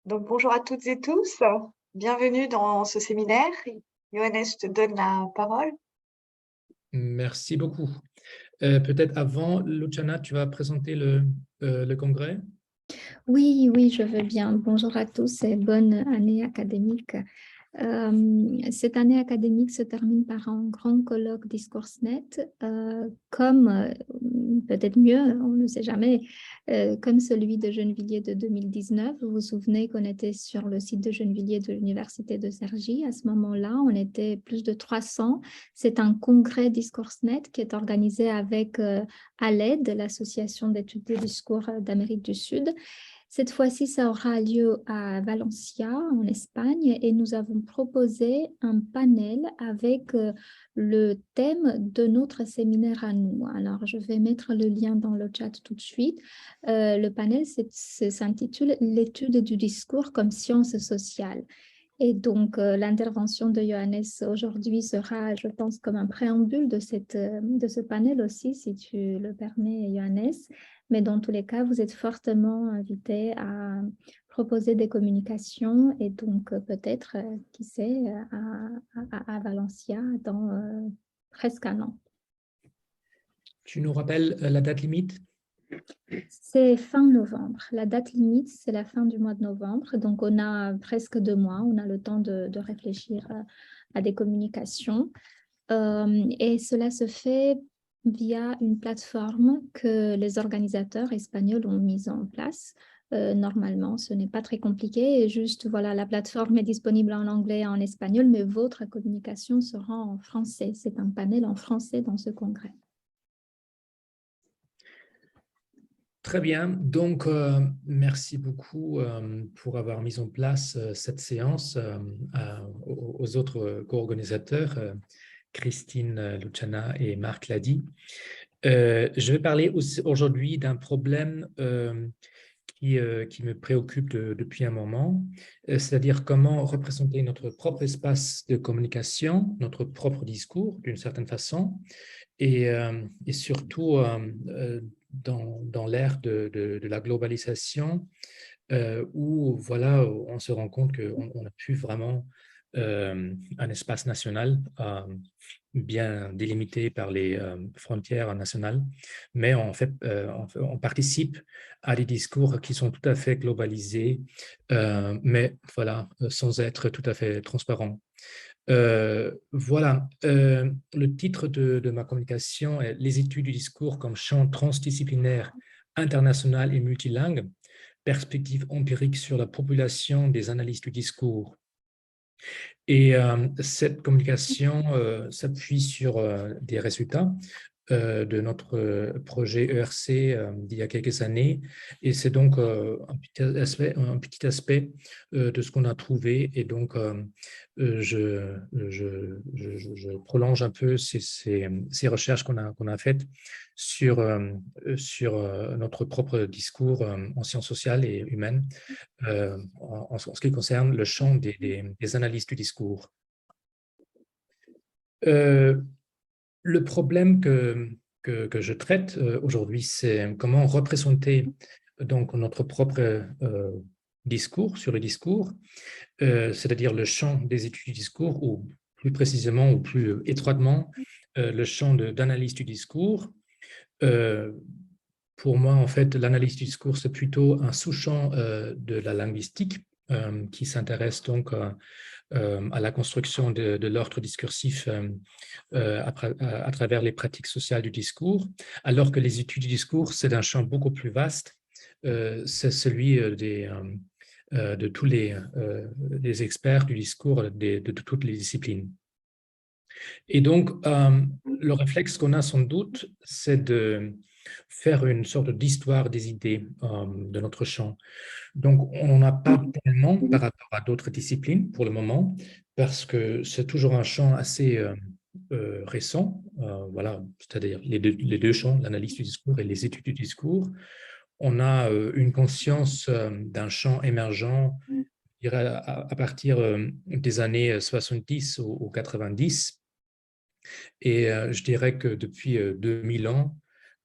Donc, bonjour à toutes et tous. Bienvenue dans ce séminaire. Johannes, je te donne la parole. Merci beaucoup. Peut-être avant, Luciana, tu vas présenter le congrès? Oui, oui, je veux bien. Bonjour à tous et bonne année académique. Cette année académique se termine par un grand colloque DiscoursNet, comme, peut-être mieux, on ne sait jamais, comme celui de Gennevilliers de 2019. Vous vous souvenez qu'on était sur le site de Gennevilliers de l'Université de Cergy. À ce moment-là, on était plus de 300. C'est un congrès DiscoursNet qui est organisé avec ALED, l'Association d'études des discours d'Amérique du Sud. Cette fois-ci, ça aura lieu à Valencia, en Espagne, et nous avons proposé un panel avec le thème de notre séminaire à nous. Alors, je vais mettre le lien dans le chat tout de suite. Le panel s'intitule « L'étude du discours comme science sociale ». Et donc, l'intervention de Johannes aujourd'hui sera, je pense, comme un préambule de ce panel aussi, si tu le permets, Johannes. Mais dans tous les cas, vous êtes fortement invités à proposer des communications et donc peut-être, qui sait, à Valencia dans presque un an. Tu nous rappelles la date limite? C'est fin novembre. La date limite, c'est la fin du mois de novembre. Donc, on a presque 2 mois. On a le temps de réfléchir à des communications. Et cela se fait via une plateforme que les organisateurs espagnols ont mise en place. Normalement, ce n'est pas très compliqué. Et juste, voilà, la plateforme est disponible en anglais et en espagnol, mais votre communication sera en français. C'est un panel en français dans ce congrès. Très bien. Donc, merci beaucoup pour avoir mis en place cette séance aux autres co-organisateurs, Christine, Luciana et Marc l'a dit. Je vais parler aujourd'hui d'un problème qui me préoccupe depuis un moment, c'est-à-dire comment représenter notre propre espace de communication, notre propre discours d'une certaine façon, et surtout dans l'ère de la globalisation, où voilà, on se rend compte qu'on n'a plus vraiment un espace national bien délimité par les frontières nationales, mais on participe à des discours qui sont tout à fait globalisés, mais voilà, sans être tout à fait transparents. Voilà, le titre de ma communication est « Les études du discours comme champ transdisciplinaire, international et multilingue, perspective empirique sur la population des analyses du discours ». Et cette communication s'appuie sur des résultats de notre projet ERC d'il y a quelques années. Et c'est donc un petit aspect de ce qu'on a trouvé. Et donc, je prolonge un peu ces recherches qu'on a faites sur notre propre discours en sciences sociales et humaines en ce qui concerne le champ des analyses du discours. Le problème que je traite aujourd'hui, c'est comment représenter donc notre propre discours sur le discours, c'est-à-dire le champ des études du discours, ou plus précisément ou plus étroitement, le champ d'analyse du discours. Pour moi, en fait, l'analyse du discours, c'est plutôt un sous-champ de la linguistique qui s'intéresse donc à la construction de l'ordre discursif à travers les pratiques sociales du discours, alors que les études du discours, c'est un champ beaucoup plus vaste, c'est celui de tous les experts du discours de toutes les disciplines. Et donc, le réflexe qu'on a sans doute, c'est de faire une sorte d'histoire des idées de notre champ. Donc, on n'en a pas tellement par rapport à d'autres disciplines pour le moment, parce que c'est toujours un champ assez récent, voilà, c'est-à-dire les deux champs, l'analyse du discours et les études du discours. On a une conscience d'un champ émergent, je dirais, à partir des années 70 ou 90. Et je dirais que depuis 2000 ans,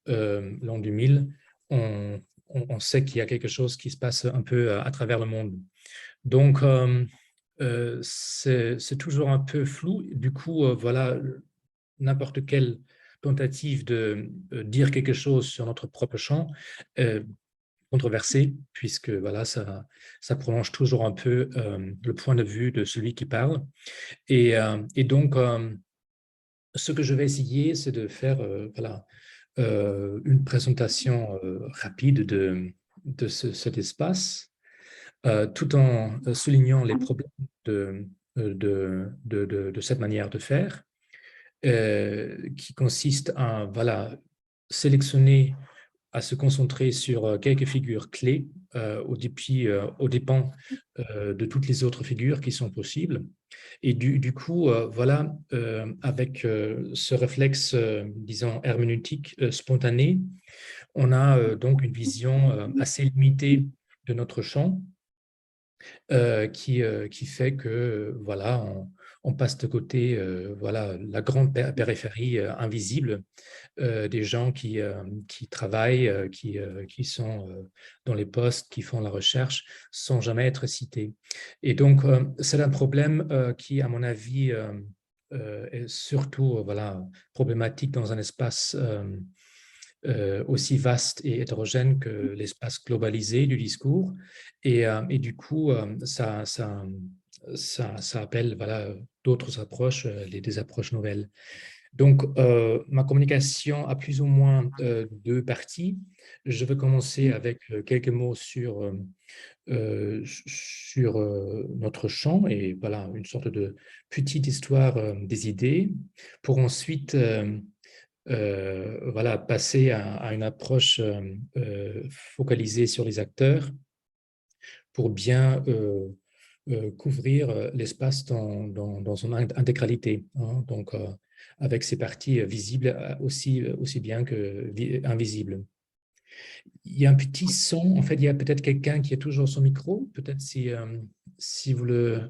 l'an 2000, on sait qu'il y a quelque chose qui se passe un peu à travers le monde. Donc, c'est toujours un peu flou. Du coup, voilà, n'importe quelle tentative de dire quelque chose sur notre propre champ controversée, puisque voilà, ça prolonge toujours un peu le point de vue de celui qui parle. Et donc, ce que je vais essayer, c'est de faire voilà, une présentation rapide de cet espace, tout en soulignant les problèmes de cette manière de faire, qui consiste à voilà, sélectionner, à se concentrer sur quelques figures clés au dépens de toutes les autres figures qui sont possibles. Et du coup, voilà, avec ce réflexe, disons, herméneutique spontané, on a donc une vision assez limitée de notre champ qui fait que, voilà, on passe de côté voilà, la grande périphérie invisible des gens qui travaillent, qui sont dans les postes, qui font la recherche, sans jamais être cités. Et donc, c'est un problème qui, à mon avis, est surtout voilà, problématique dans un espace aussi vaste et hétérogène que l'espace globalisé du discours. Et du coup, ça appelle voilà, d'autres approches, des approches nouvelles. Donc, ma communication a plus ou moins deux parties. Je vais commencer avec quelques mots sur notre champ et voilà, une sorte de petite histoire des idées, pour ensuite voilà, passer à une approche focalisée sur les acteurs pour bien couvrir l'espace dans son intégralité, hein, donc avec ses parties visibles aussi bien qu'invisibles. Il y a un petit son, en fait, il y a peut-être quelqu'un qui a toujours son micro, peut-être si vous le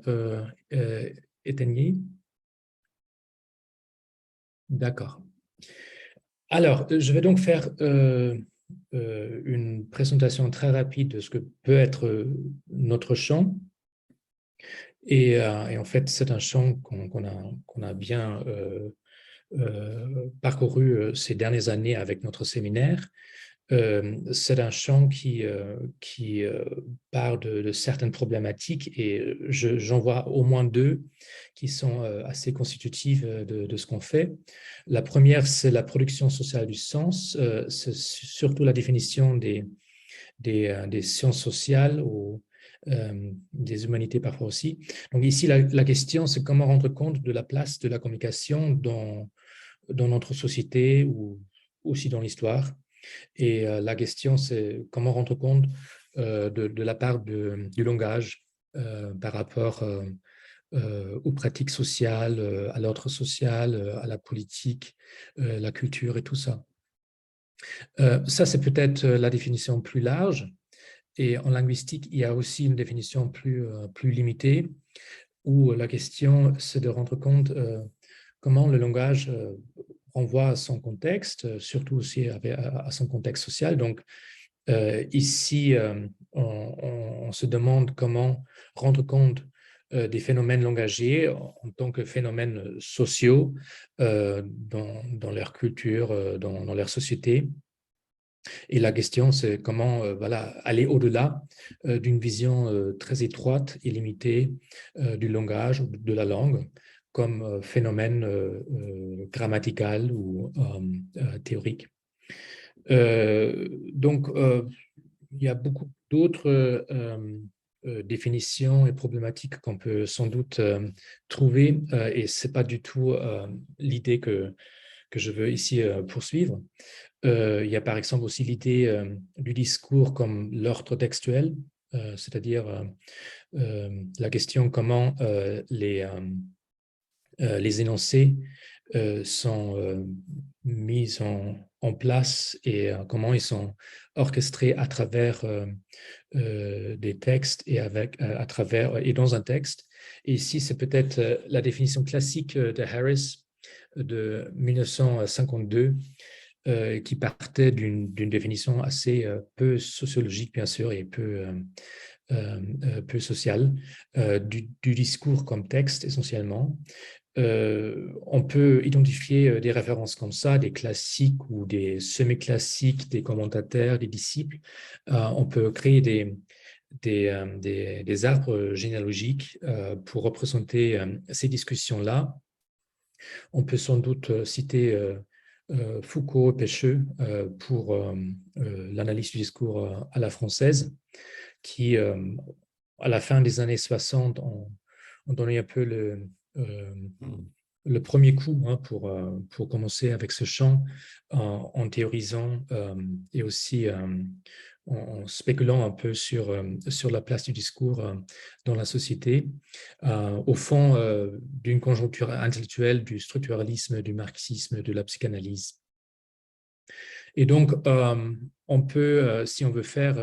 éteignez. D'accord. Alors, je vais donc faire une présentation très rapide de ce que peut être notre champ. Et en fait, c'est un champ qu'on a bien parcouru ces dernières années avec notre séminaire. C'est un champ qui part de certaines problématiques et j'en vois au moins deux qui sont assez constitutives de ce qu'on fait. La première, c'est la production sociale du sens, c'est surtout la définition des sciences sociales ou des humanités parfois aussi. Donc ici, la question, c'est comment rendre compte de la place de la communication dans notre société ou aussi dans l'histoire. Et la question, c'est comment rendre compte de la part du langage par rapport aux pratiques sociales, à l'ordre social, à la politique, la culture et tout ça. Ça, c'est peut-être la définition plus large. Et en linguistique, il y a aussi une définition plus limitée où la question, c'est de rendre compte comment le langage renvoie à son contexte, surtout aussi à son contexte social. Donc, ici, on se demande comment rendre compte des phénomènes langagiers en tant que phénomènes sociaux dans leur culture, dans leur société. Et la question, c'est comment voilà, aller au-delà d'une vision très étroite et limitée du langage ou de la langue comme phénomène grammatical ou théorique. Donc, il y a beaucoup d'autres définitions et problématiques qu'on peut sans doute trouver et ce n'est pas du tout l'idée que je veux ici poursuivre. Il y a par exemple aussi l'idée du discours comme l'ordre textuel, c'est-à-dire la question comment les énoncés sont mis en place et comment ils sont orchestrés à travers des textes et à travers et dans un texte. Et ici, c'est peut-être la définition classique de Harris de 1952 qui partait d'une définition assez peu sociologique, bien sûr, et peu peu social, du discours comme texte essentiellement. On peut identifier des références comme ça, des classiques ou des semi-classiques, des commentateurs, des disciples. On peut créer des arbres généalogiques pour représenter ces discussions-là. On peut sans doute citer Foucault et Pêcheux pour l'analyse du discours à la française, qui, à la fin des années 60, ont donné un peu le premier coup pour commencer avec ce champ en théorisant et aussi en spéculant un peu sur la place du discours dans la société, au fond d'une conjoncture intellectuelle, du structuralisme, du marxisme, de la psychanalyse. Et donc, on peut, si on veut faire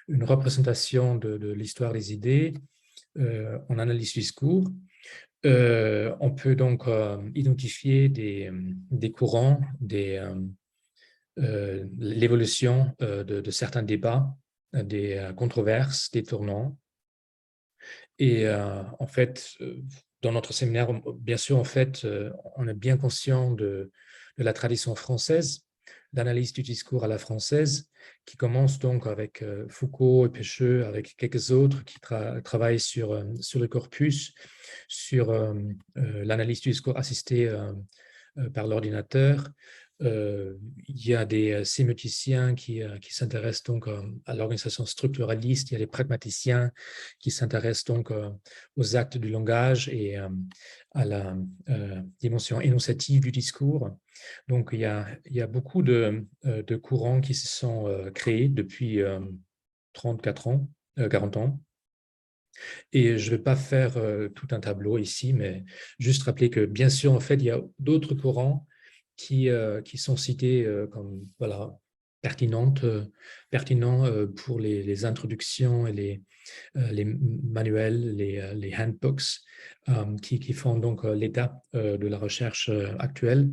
une représentation de l'histoire des idées en analyse du discours, on peut donc identifier des courants, l'évolution de certains débats, des controverses, des tournants. Et en fait, dans notre séminaire, bien sûr, en fait, on est bien conscient de la tradition française, d'analyse du discours à la française, qui commence donc avec Foucault et Pêcheux, avec quelques autres qui travaillent sur le corpus, sur l'analyse du discours assistée par l'ordinateur. Il y a des sémioticien qui s'intéressent donc à l'organisation structuraliste, il y a des pragmaticiens qui s'intéressent donc aux actes du langage et à la dimension énonciative du discours. Donc il y a beaucoup de courants qui se sont créés depuis 34 ans, 40 ans. Et je ne vais pas faire tout un tableau ici, mais juste rappeler que bien sûr, en fait, il y a d'autres courants qui sont cités comme pertinents pour les introductions et les manuels, les handbooks qui font donc l'état de la recherche actuelle.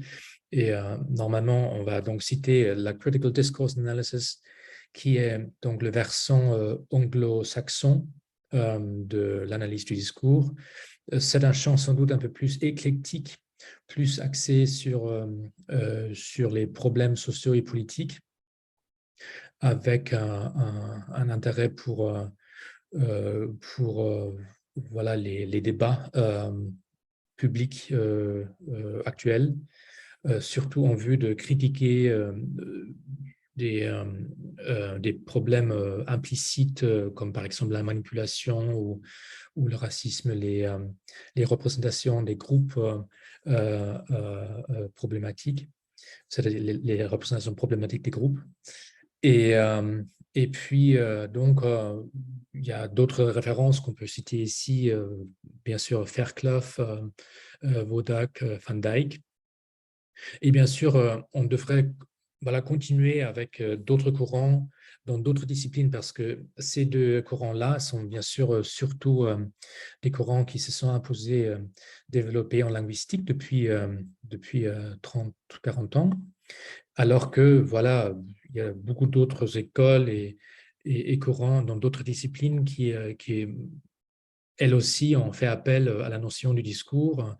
Et normalement, on va donc citer la Critical Discourse Analysis, qui est donc le versant anglo-saxon de l'analyse du discours. C'est un champ sans doute un peu plus éclectique, plus axé sur les problèmes sociaux et politiques, avec un intérêt pour voilà, les débats publics actuels, surtout en vue de critiquer des problèmes implicites comme par exemple la manipulation ou le racisme, les représentations des groupes problématiques, c'est-à-dire les représentations problématiques des groupes. Et puis, donc, il y a d'autres références qu'on peut citer ici, bien sûr, Fairclough, Wodak, Van Dijk. Et bien sûr, on devrait continuer avec d'autres courants dans d'autres disciplines, parce que ces deux courants-là sont bien sûr surtout des courants qui se sont imposés, développés en linguistique depuis 30 ou 40 ans, alors que voilà, il y a beaucoup d'autres écoles et courants dans d'autres disciplines qui elles aussi ont fait appel à la notion du discours.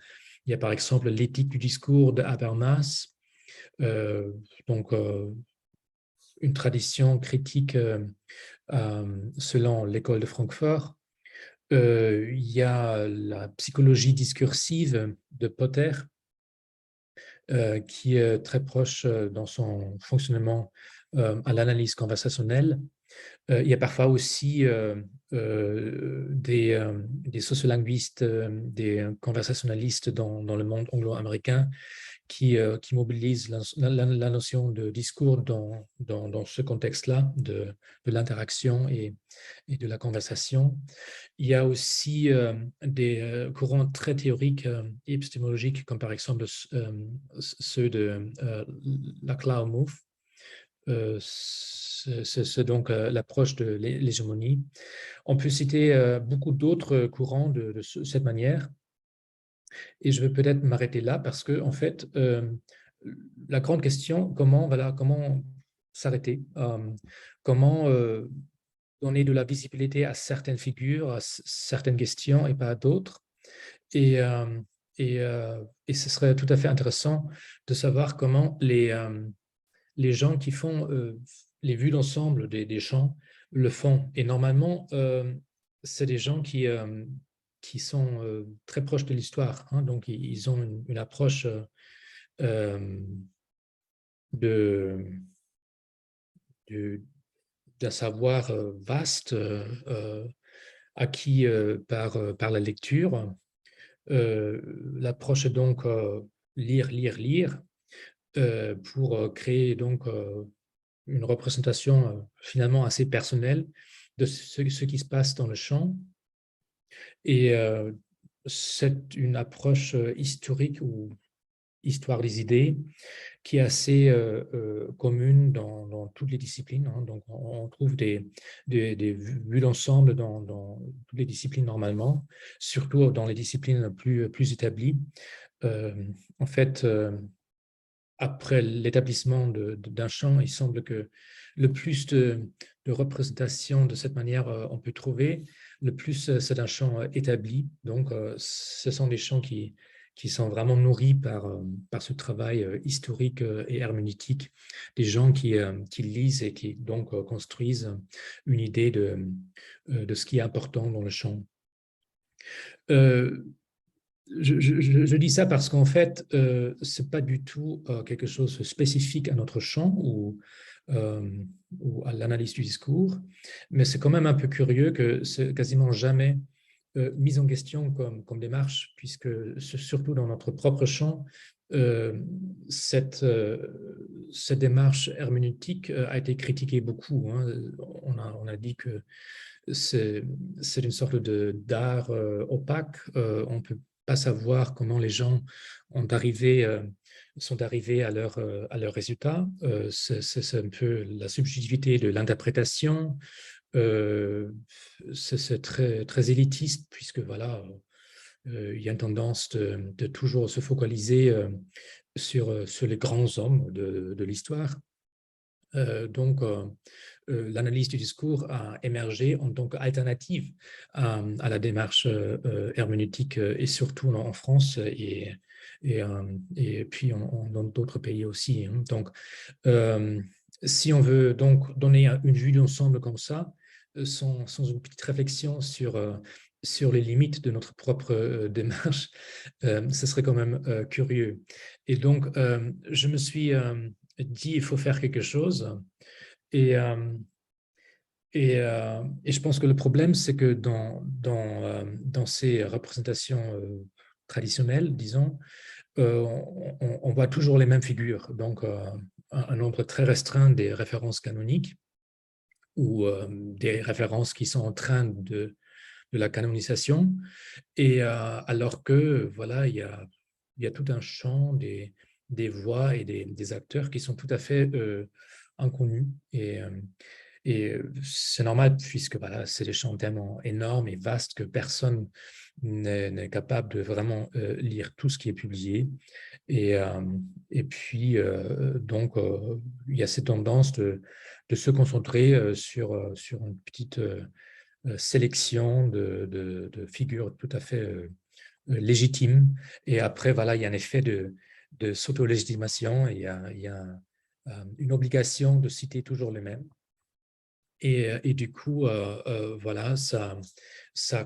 Il y a par exemple l'éthique du discours de Habermas, donc une tradition critique selon l'école de Francfort. Il y a la psychologie discursive de Potter, qui est très proche dans son fonctionnement à l'analyse conversationnelle. Il y a parfois aussi des sociolinguistes, des conversationnalistes dans le monde anglo-américain qui mobilisent la notion de discours dans ce contexte-là, de l'interaction et de la conversation. Il y a aussi des courants très théoriques et épistémologiques, comme par exemple ceux de Laclau-Mouffe. C'est donc l'approche de l'hégémonie. On peut citer beaucoup d'autres courants de cette manière. Et je vais peut-être m'arrêter là parce que, en fait, la grande question, comment s'arrêter, comment donner de la visibilité à certaines figures, à certaines questions et pas à d'autres. Et ce serait tout à fait intéressant de savoir comment les gens qui font les vues d'ensemble des champs le font. Et normalement, c'est des gens qui sont très proches de l'histoire. Hein, donc, ils ont une approche d'un savoir vaste acquis par la lecture. L'approche est donc lire, lire, lire pour créer donc une représentation finalement assez personnelle de ce qui se passe dans le champ. Et c'est une approche historique ou histoire des idées qui est assez commune dans toutes les disciplines. Hein. Donc, on trouve des vues d'ensemble dans toutes les disciplines normalement, surtout dans les disciplines plus établies. En fait, après l'établissement d'un champ, il semble que le plus de représentation de cette manière on peut trouver, le plus c'est un champ établi. Donc, ce sont des champs qui sont vraiment nourris par ce travail historique et herméneutique, des gens qui lisent et qui donc construisent une idée de ce qui est important dans le champ. Je dis ça parce qu'en fait, ce n'est pas du tout quelque chose de spécifique à notre champ ou à l'analyse du discours, mais c'est quand même un peu curieux que c'est quasiment jamais mis en question comme démarche, puisque surtout dans notre propre champ, cette démarche herméneutique a été critiquée beaucoup. Hein. On a dit que c'est une sorte d'art opaque. On ne peut pas savoir comment les gens sont arrivés à leur résultat. C'est un peu la subjectivité de l'interprétation. C'est très, très élitiste, puisque voilà, il y a une tendance de toujours se focaliser sur les grands hommes de l'histoire. Donc, l'analyse du discours a émergé en tant qu'alternative à la démarche herméneutique, et surtout en France et puis dans d'autres pays aussi. Hein. Donc, si on veut donc donner une vue d'ensemble comme ça, sans une petite réflexion sur les limites de notre propre démarche, ce serait quand même curieux. Et donc, je me suis dit, il faut faire quelque chose. Et je pense que le problème, c'est que dans ces représentations traditionnelles, disons, on voit toujours les mêmes figures. Donc, un nombre très restreint des références canoniques ou des références qui sont en train de la canonisation. Et alors que, voilà, il y a tout un champ des voix et des acteurs qui sont tout à fait inconnus. Et c'est normal, puisque voilà, c'est des champs tellement énormes et vastes que personne n'est capable de vraiment lire tout ce qui est publié. Et puis, donc, il y a cette tendance de se concentrer sur une petite sélection de figures tout à fait légitimes. Et après, voilà, il y a un effet de s'auto-légitimation, et il y a une obligation de citer toujours les mêmes. Et du coup, voilà, ça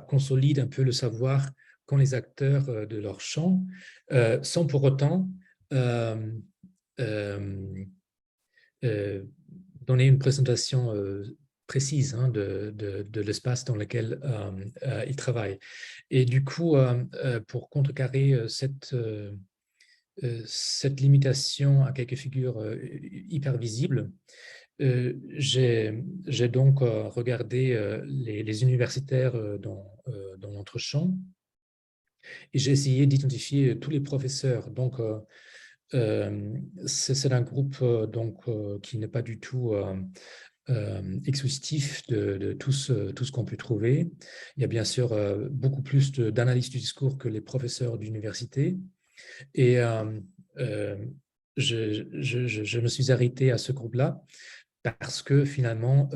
consolide un peu le savoir qu'ont les acteurs de leur champ, sans pour autant donner une présentation précise, hein, de l'espace dans lequel ils travaillent. Et du coup, pour contrecarrer cette limitation à quelques figures hyper visibles, j'ai donc regardé les universitaires dans notre champ, et j'ai essayé d'identifier tous les professeurs. Donc, c'est un groupe donc, qui n'est pas du tout exhaustif de tout ce qu'on peut trouver. Il y a bien sûr beaucoup plus d'analyse du discours que les professeurs d'université. Et je me suis arrêté à ce groupe-là parce que finalement,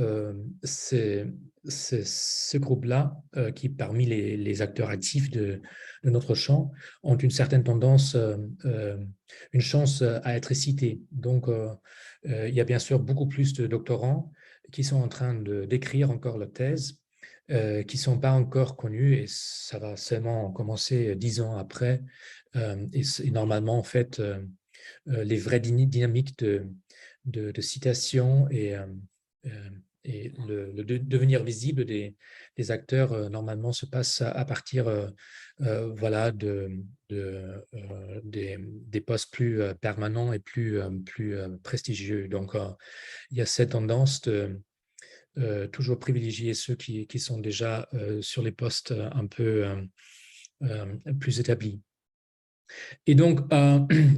c'est c'est ce groupe-là qui, parmi les acteurs actifs de notre champ, ont une certaine tendance, une chance à être cités. Donc, il y a bien sûr beaucoup plus de doctorants qui sont en train d'écrire encore leur thèse, qui ne sont pas encore connus, et ça va seulement commencer 10 ans après. Et normalement, en fait, les vraies dynamiques de citation et le devenir visible des acteurs, normalement, se passe à partir voilà, des postes plus permanents et plus prestigieux. Donc, il y a cette tendance de toujours privilégier ceux qui sont déjà sur les postes un peu plus établis. Et donc,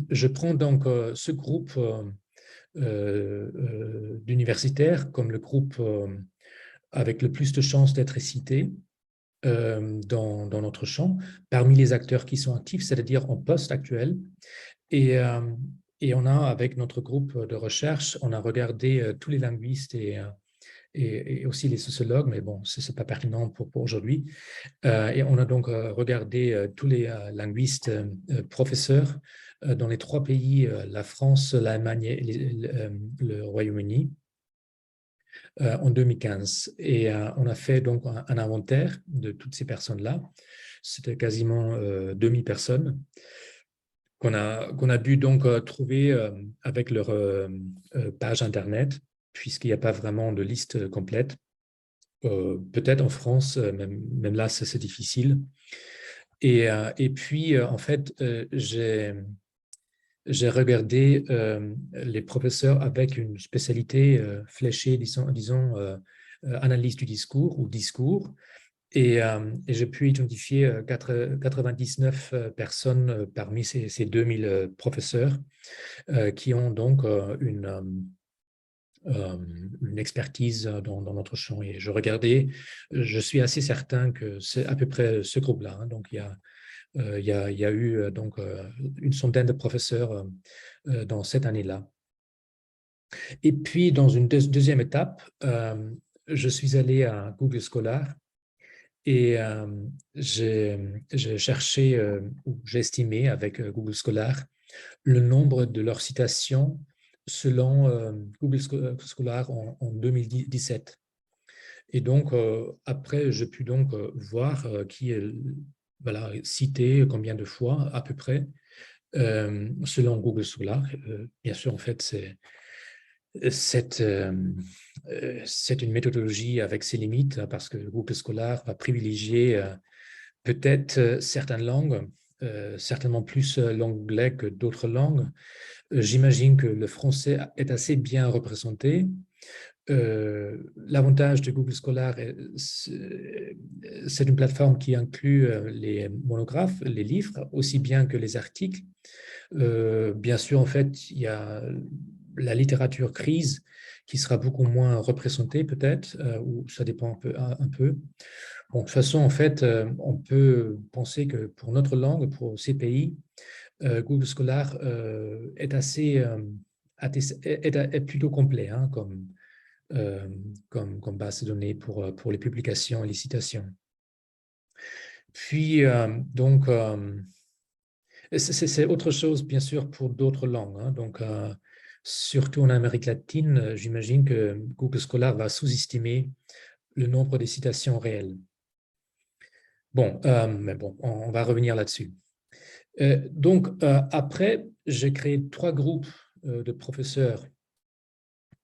je prends donc ce groupe d'universitaires comme le groupe avec le plus de chances d'être cité dans notre champ, parmi les acteurs qui sont actifs, c'est-à-dire en poste actuel. Et on a, avec notre groupe de recherche, on a regardé tous les linguistes et aussi les sociologues, mais bon, ce n'est pas pertinent pour aujourd'hui. Et on a donc regardé tous les linguistes professeurs dans les 3 pays, la France, l'Allemagne et le Royaume-Uni, en 2015. Et on a fait donc un inventaire de toutes ces personnes-là. C'était quasiment 2000 personnes qu'on a dû donc trouver avec leur page Internet, puisqu'il n'y a pas vraiment de liste complète. Peut-être en France, même là, c'est difficile. Et puis, en fait, j'ai regardé les professeurs avec une spécialité fléchée, disons analyse du discours ou discours. Et j'ai pu identifier 99 personnes parmi ces 2000 professeurs qui ont donc une expertise dans notre champ. Et je regardais, je suis assez certain que c'est à peu près ce groupe-là. Hein. Donc, il y a eu donc, une centaine de professeurs dans cette année-là. Et puis, dans une deuxième étape, je suis allé à Google Scholar et j'ai cherché, ou j'ai estimé avec Google Scholar le nombre de leurs citations selon Google Scholar en 2017. Et donc, après, j'ai pu donc voir qui est voilà, cité combien de fois à peu près, selon Google Scholar. Bien sûr, en fait, c'est une méthodologie avec ses limites, parce que Google Scholar va privilégier peut-être certaines langues, certainement plus l'anglais que d'autres langues. J'imagine que le français est assez bien représenté. L'avantage de Google Scholar, c'est une plateforme qui inclut les monographes, les livres, aussi bien que les articles. Bien sûr, en fait, il y a la littérature grise qui sera beaucoup moins représentée peut-être, ou ça dépend un peu. Bon, de toute façon, en fait, on peut penser que pour notre langue, pour ces pays, Google Scholar est plutôt complet, hein, comme base de données pour les publications et les citations. Puis, donc, c'est autre chose, bien sûr, pour d'autres langues. Hein. Donc, surtout en Amérique latine, j'imagine que Google Scholar va sous-estimer le nombre de citations réelles. Bon, mais bon, on va revenir là-dessus. Donc, après, j'ai créé 3 groupes de professeurs,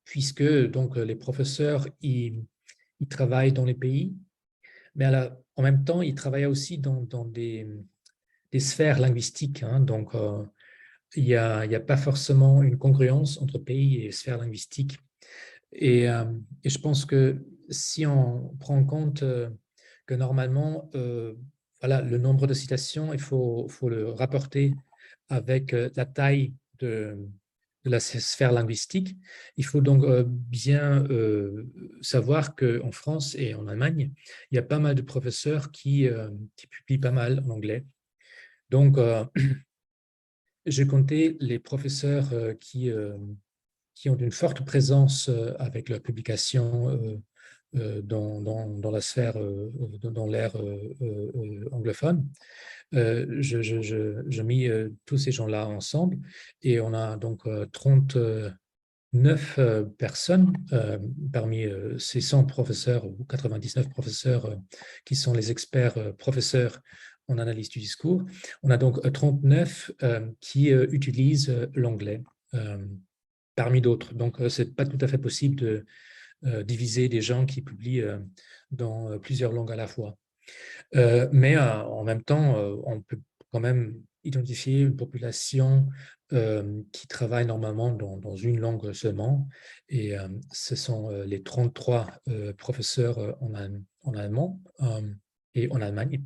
puisque donc, les professeurs, ils travaillent dans les pays, mais en même temps, ils travaillent aussi dans des sphères linguistiques. Hein. Donc, il n'y a pas forcément une congruence entre pays et sphères linguistiques. Et je pense que si on prend en compte que normalement, voilà, le nombre de citations, il faut le rapporter avec la taille de la sphère linguistique. Il faut donc bien savoir qu'en France et en Allemagne, il y a pas mal de professeurs qui publient pas mal en anglais. Donc, j'ai compté les professeurs qui ont une forte présence avec leurs publications dans la sphère, dans l'ère anglophone. Je mis tous ces gens-là ensemble et on a donc 39 personnes parmi ces 100 professeurs ou 99 professeurs qui sont les experts professeurs en analyse du discours. On a donc 39 qui utilisent l'anglais parmi d'autres. Donc, ce n'est pas tout à fait possible de diviser des gens qui publient dans plusieurs langues à la fois. Mais en même temps, on peut quand même identifier une population qui travaille normalement dans une langue seulement. Et ce sont les 33 professeurs en allemand et en Allemagne.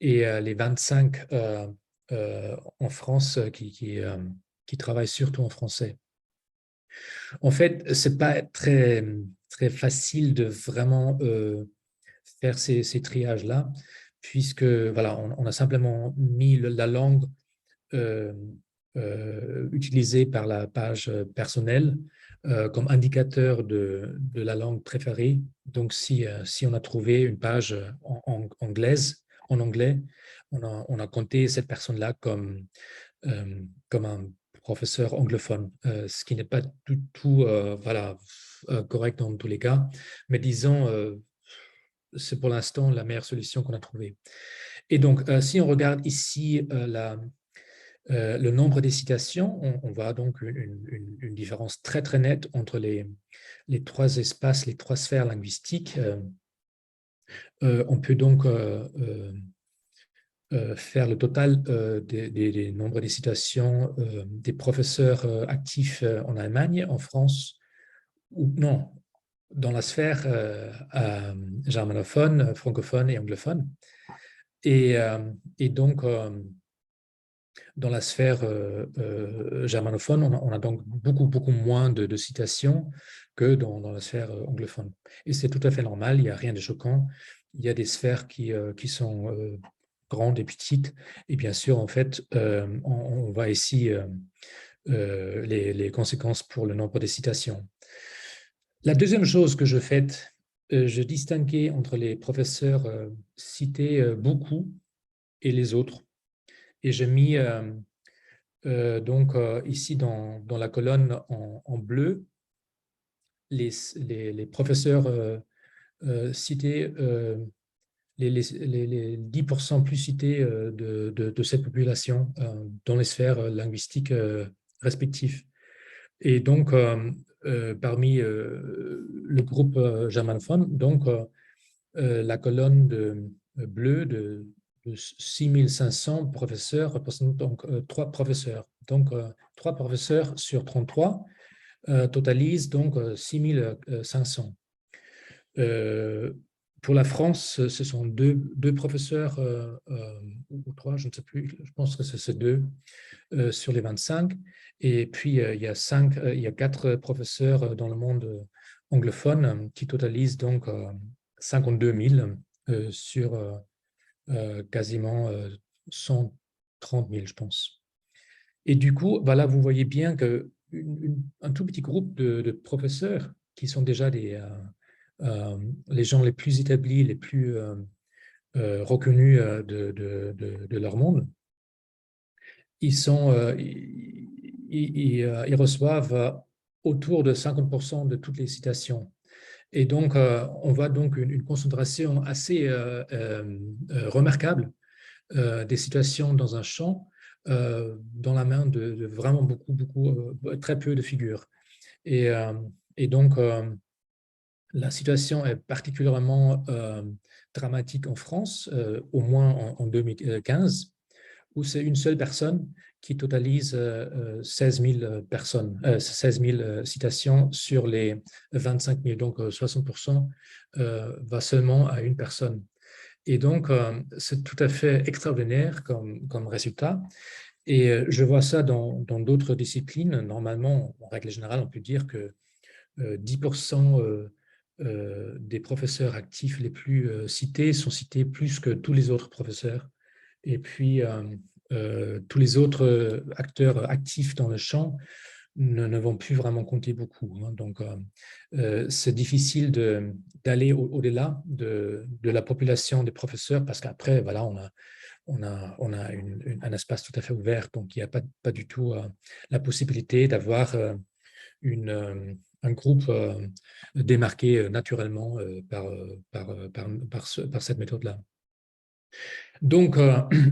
Et les 25 en France qui travaillent surtout en français. En fait, ce n'est pas très, très facile de vraiment faire ces triages-là, puisque voilà, on a simplement mis la langue utilisée par la page personnelle comme indicateur de la langue préférée. Donc, si on a trouvé une page en anglais, on a compté cette personne-là comme un professeur anglophone, ce qui n'est pas du tout voilà, correct dans tous les cas, mais disons, c'est pour l'instant la meilleure solution qu'on a trouvée. Et donc, si on regarde ici le nombre des citations, on voit donc une différence très, très nette entre les trois espaces, les trois sphères linguistiques. On peut donc faire le total des nombres des citations des professeurs actifs en Allemagne, en France, ou non, dans la sphère germanophone, francophone et anglophone. Et donc, dans la sphère germanophone, on a donc beaucoup moins de citations que dans la sphère anglophone. Et c'est tout à fait normal, il n'y a rien de choquant. Il y a des sphères qui sont grandes et petites. Et bien sûr, en fait, on voit ici les conséquences pour le nombre de citations. La deuxième chose que je fais, je distinguais entre les professeurs cités beaucoup et les autres. Et j'ai mis donc ici dans la colonne en bleu les professeurs cités, les 10% plus cités de cette population dans les sphères linguistiques respectives. Et donc, parmi le groupe germanophone, donc la colonne bleue de 6500 professeurs représente donc 3 professeurs. Donc, 3 professeurs sur 33 totalisent donc 6500. Pour la France, ce sont deux professeurs, ou 3, je ne sais plus, je pense que c'est 2 sur les 25. Et puis, il y a 4 professeurs dans le monde anglophone qui totalisent donc 52 000 sur quasiment 130 000, je pense. Et du coup, voilà, vous voyez bien qu'un tout petit groupe de professeurs qui sont déjà les gens les plus établis, les plus reconnus de leur monde, ils reçoivent autour de 50% de toutes les citations. Et donc, on voit donc une concentration assez remarquable des citations dans un champ dans la main de vraiment très peu de figures. Et donc, la situation est particulièrement dramatique en France, au moins en 2015, où c'est une seule personne qui totalise 16 000 citations sur les 25 000. Donc, 60% va seulement à une personne. Et donc, c'est tout à fait extraordinaire comme résultat. Et je vois ça dans d'autres disciplines. Normalement, en règle générale, on peut dire que 10% des professeurs actifs les plus cités sont cités plus que tous les autres professeurs. Et puis, tous les autres acteurs actifs dans le champ ne vont plus vraiment compter beaucoup. Hein. Donc, c'est difficile d'aller au-delà de la population des professeurs parce qu'après, voilà, on a un espace tout à fait ouvert, donc il n'y a pas du tout la possibilité d'avoir un groupe démarqué naturellement par cette méthode-là. Donc,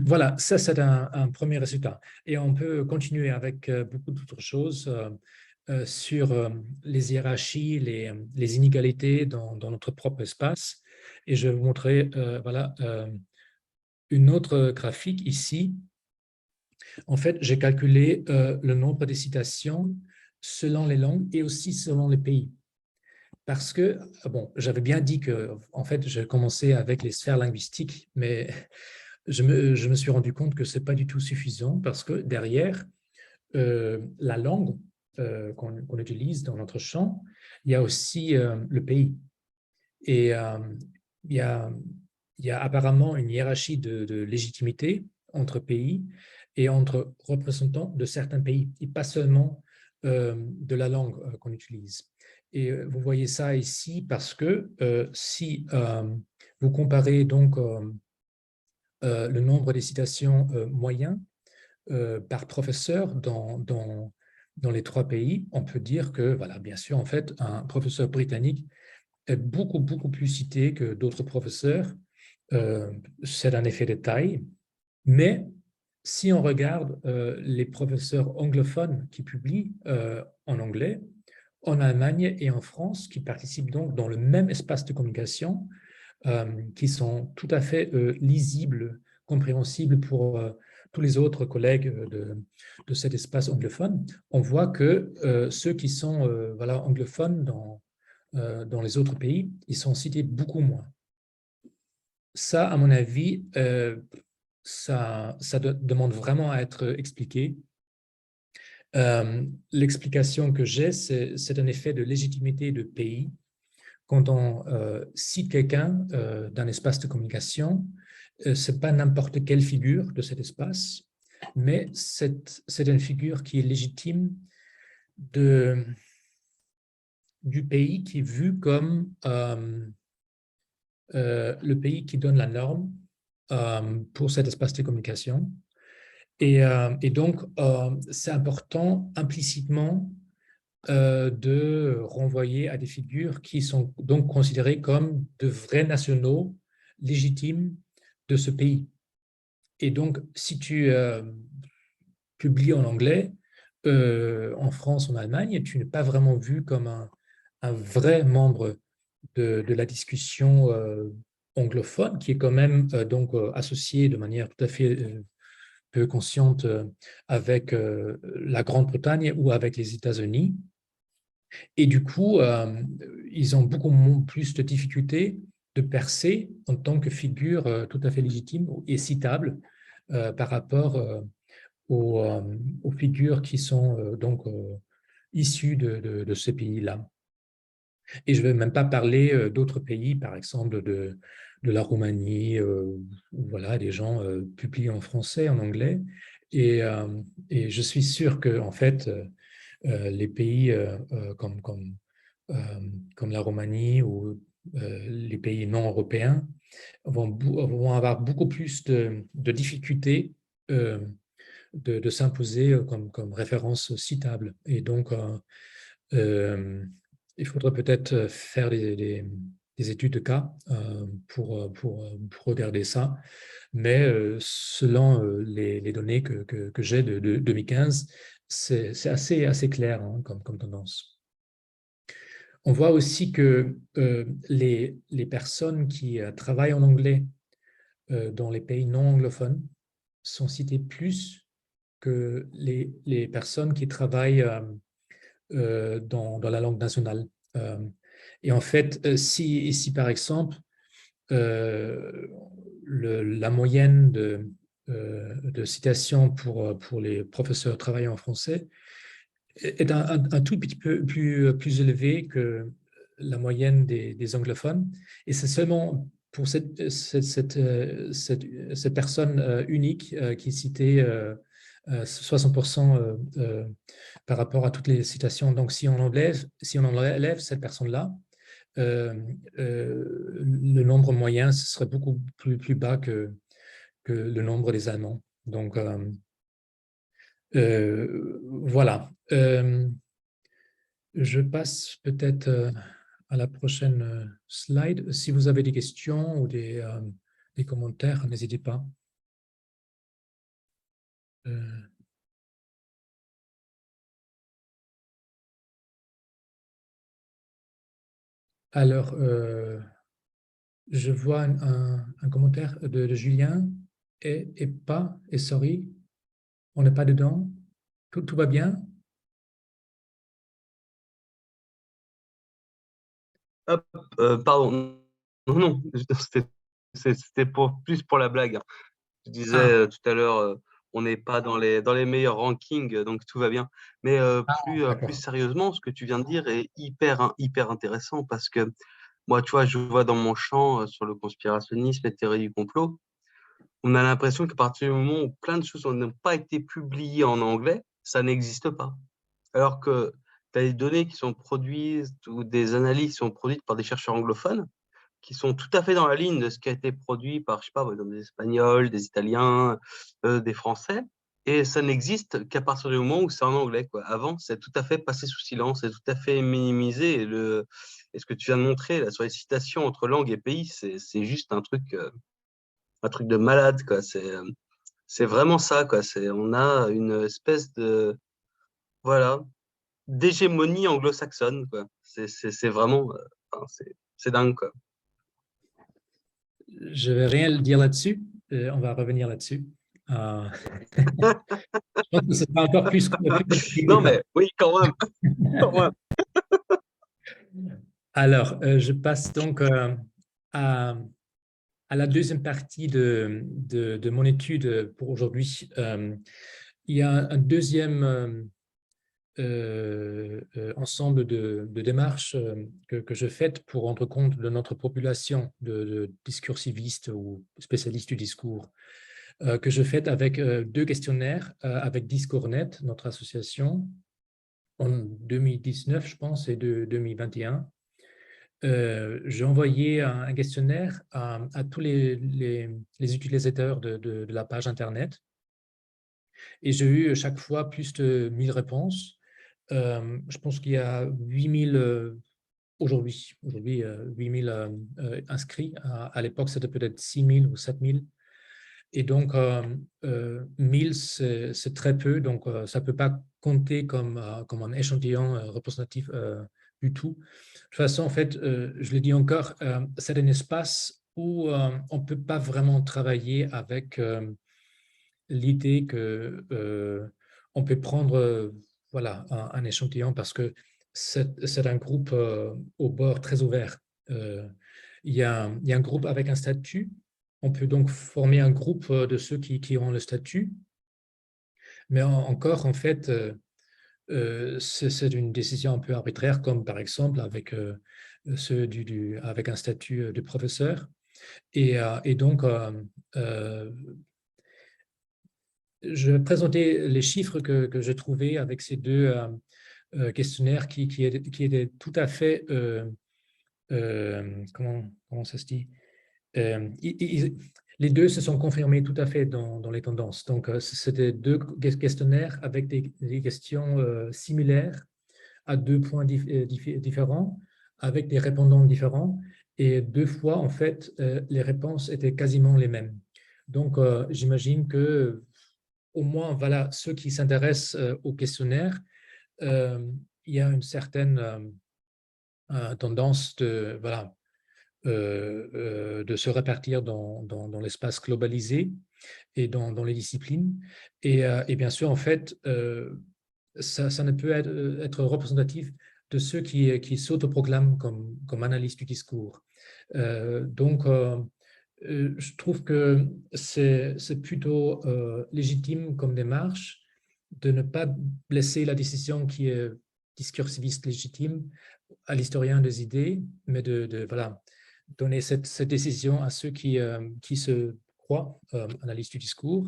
voilà, ça c'est un premier résultat. Et on peut continuer avec beaucoup d'autres choses sur les hiérarchies, les inégalités dans notre propre espace. Et je vais vous montrer voilà, une autre graphique ici. En fait, j'ai calculé le nombre de citations selon les langues et aussi selon les pays. Parce que, bon, j'avais bien dit que, en fait, j'ai commencé avec les sphères linguistiques, mais je me suis rendu compte que ce n'est pas du tout suffisant parce que derrière la langue qu'on utilise dans notre champ, il y a aussi le pays. Et il y a apparemment une hiérarchie de légitimité entre pays et entre représentants de certains pays, et pas seulement de la langue qu'on utilise. Et vous voyez ça ici parce que si vous comparez donc le nombre des citations moyens par professeur dans les 3 pays, on peut dire que, voilà, bien sûr, en fait, un professeur britannique est beaucoup plus cité que d'autres professeurs. C'est un effet de taille, mais si on regarde les professeurs anglophones qui publient en anglais, en Allemagne et en France, qui participent donc dans le même espace de communication, qui sont tout à fait lisibles, compréhensibles pour tous les autres collègues de cet espace anglophone, on voit que ceux qui sont voilà, anglophones dans les autres pays, ils sont cités beaucoup moins. Ça, à mon avis, ça demande vraiment à être expliqué. L'explication que j'ai, c'est un effet de légitimité de pays. Quand on cite quelqu'un d'un espace de communication, ce n'est pas n'importe quelle figure de cet espace, mais c'est une figure qui est légitime du pays qui est vu comme le pays qui donne la norme pour cet espace de communication. Et donc, c'est important implicitement de renvoyer à des figures qui sont donc considérées comme de vrais nationaux légitimes de ce pays. Et donc, si tu publies en anglais, en France, en Allemagne, tu n'es pas vraiment vu comme un vrai membre de la discussion anglophone, qui est quand même donc associée de manière tout à fait peu consciente avec la Grande-Bretagne ou avec les États-Unis. Et du coup, ils ont beaucoup plus de difficultés de percer en tant que figure tout à fait légitime et citable par rapport aux figures qui sont donc issues de ces pays-là. Et je ne vais même pas parler d'autres pays, par exemple de la Roumanie, où voilà, des gens publient en français, en anglais. Et je suis sûr que, en fait, les pays comme la Roumanie ou les pays non européens vont avoir beaucoup plus de difficultés de s'imposer comme référence citable. Et donc, il faudrait peut-être faire des études de cas pour regarder ça. Mais selon les données que j'ai de 2015, c'est assez clair hein, comme tendance. On voit aussi que les personnes qui travaillent en anglais dans les pays non anglophones sont citées plus que les personnes qui travaillent dans la langue nationale. Et en fait, si par exemple, la moyenne de citations pour les professeurs travaillant en français est un tout petit peu plus élevé que la moyenne des anglophones. Et c'est seulement pour cette personne unique qui est citée 60% par rapport à toutes les citations. Donc, si on enlève cette personne-là, le nombre moyen ce serait beaucoup plus bas que le nombre des Allemands. Donc, voilà. Je passe peut-être à la prochaine slide. Si vous avez des questions ou des commentaires, n'hésitez pas. Alors, je vois un commentaire de Julien et pas, et sorry, on n'est pas dedans. Tout va bien? Hop, pardon. Non, c'était plus pour la blague. Je disais tout à l'heure, on n'est pas dans les meilleurs rankings, donc tout va bien. Mais plus sérieusement, ce que tu viens de dire est hyper intéressant parce que moi, tu vois, je vois dans mon champ sur le conspirationnisme et théorie du complot, on a l'impression qu'à partir du moment où plein de choses n'ont pas été publiées en anglais, ça n'existe pas. Alors que tu as des données qui sont produites ou des analyses qui sont produites par des chercheurs anglophones qui sont tout à fait dans la ligne de ce qui a été produit par, je sais pas, des Espagnols, des Italiens, des Français. Et ça n'existe qu'à partir du moment où c'est en anglais, quoi. Avant, c'est tout à fait passé sous silence, c'est tout à fait minimisé. Et ce que tu viens de montrer là, sur les citations entre langue et pays, c'est juste un truc de malade, quoi. C'est vraiment ça, quoi. On a une espèce de, voilà, d'hégémonie anglo-saxonne, quoi. C'est vraiment, enfin, c'est dingue, quoi. Je ne vais rien dire là-dessus. On va revenir là-dessus. Je pense que ce sera encore plus compliqué. Non, mais oui, quand même. Quand même. Alors, je passe donc à la deuxième partie de mon étude pour aujourd'hui. Il y a un deuxième ensemble de démarches que je fais pour rendre compte de notre population de discursivistes ou spécialistes du discours, que je fais avec deux questionnaires, avec Discours.net, notre association, en 2019, je pense, et de 2021. J'ai envoyé un questionnaire à tous les utilisateurs de la page Internet et j'ai eu chaque fois plus de 1000 réponses. Je pense qu'il y a 8000 aujourd'hui 8000 inscrits. À l'époque, c'était peut-être 6000 ou 7000. Et donc, 1000, c'est très peu. Donc, ça ne peut pas compter comme un échantillon représentatif du tout. De toute façon, en fait, je le dis encore, c'est un espace où on ne peut pas vraiment travailler avec l'idée qu'on peut prendre voilà, un échantillon parce que c'est un groupe au bord très ouvert. Il y a un groupe avec un statut. On peut donc former un groupe de ceux qui ont le statut. Mais encore, en fait, c'est une décision un peu arbitraire, comme par exemple avec ceux avec un statut de professeur. Et donc, je vais présenter les chiffres que j'ai trouvés avec ces deux questionnaires qui étaient tout à fait, comment ça se dit, les deux se sont confirmés tout à fait dans les tendances. Donc, c'était deux questionnaires avec des questions similaires à 2 points différents, avec des répondants différents. Et deux fois, en fait, les réponses étaient quasiment les mêmes. Donc, j'imagine que au moins, voilà, ceux qui s'intéressent au questionnaire, il y a une certaine tendance de, voilà, de se répartir dans l'espace globalisé et dans les disciplines. Et bien sûr, en fait, ça ne peut être représentatif de ceux qui s'autoproclament comme analystes du discours. Donc, je trouve que c'est plutôt légitime comme démarche de ne pas blesser la décision qui est discursiviste légitime à l'historien des idées, mais voilà, donner cette décision à ceux qui se 3, analyse du discours.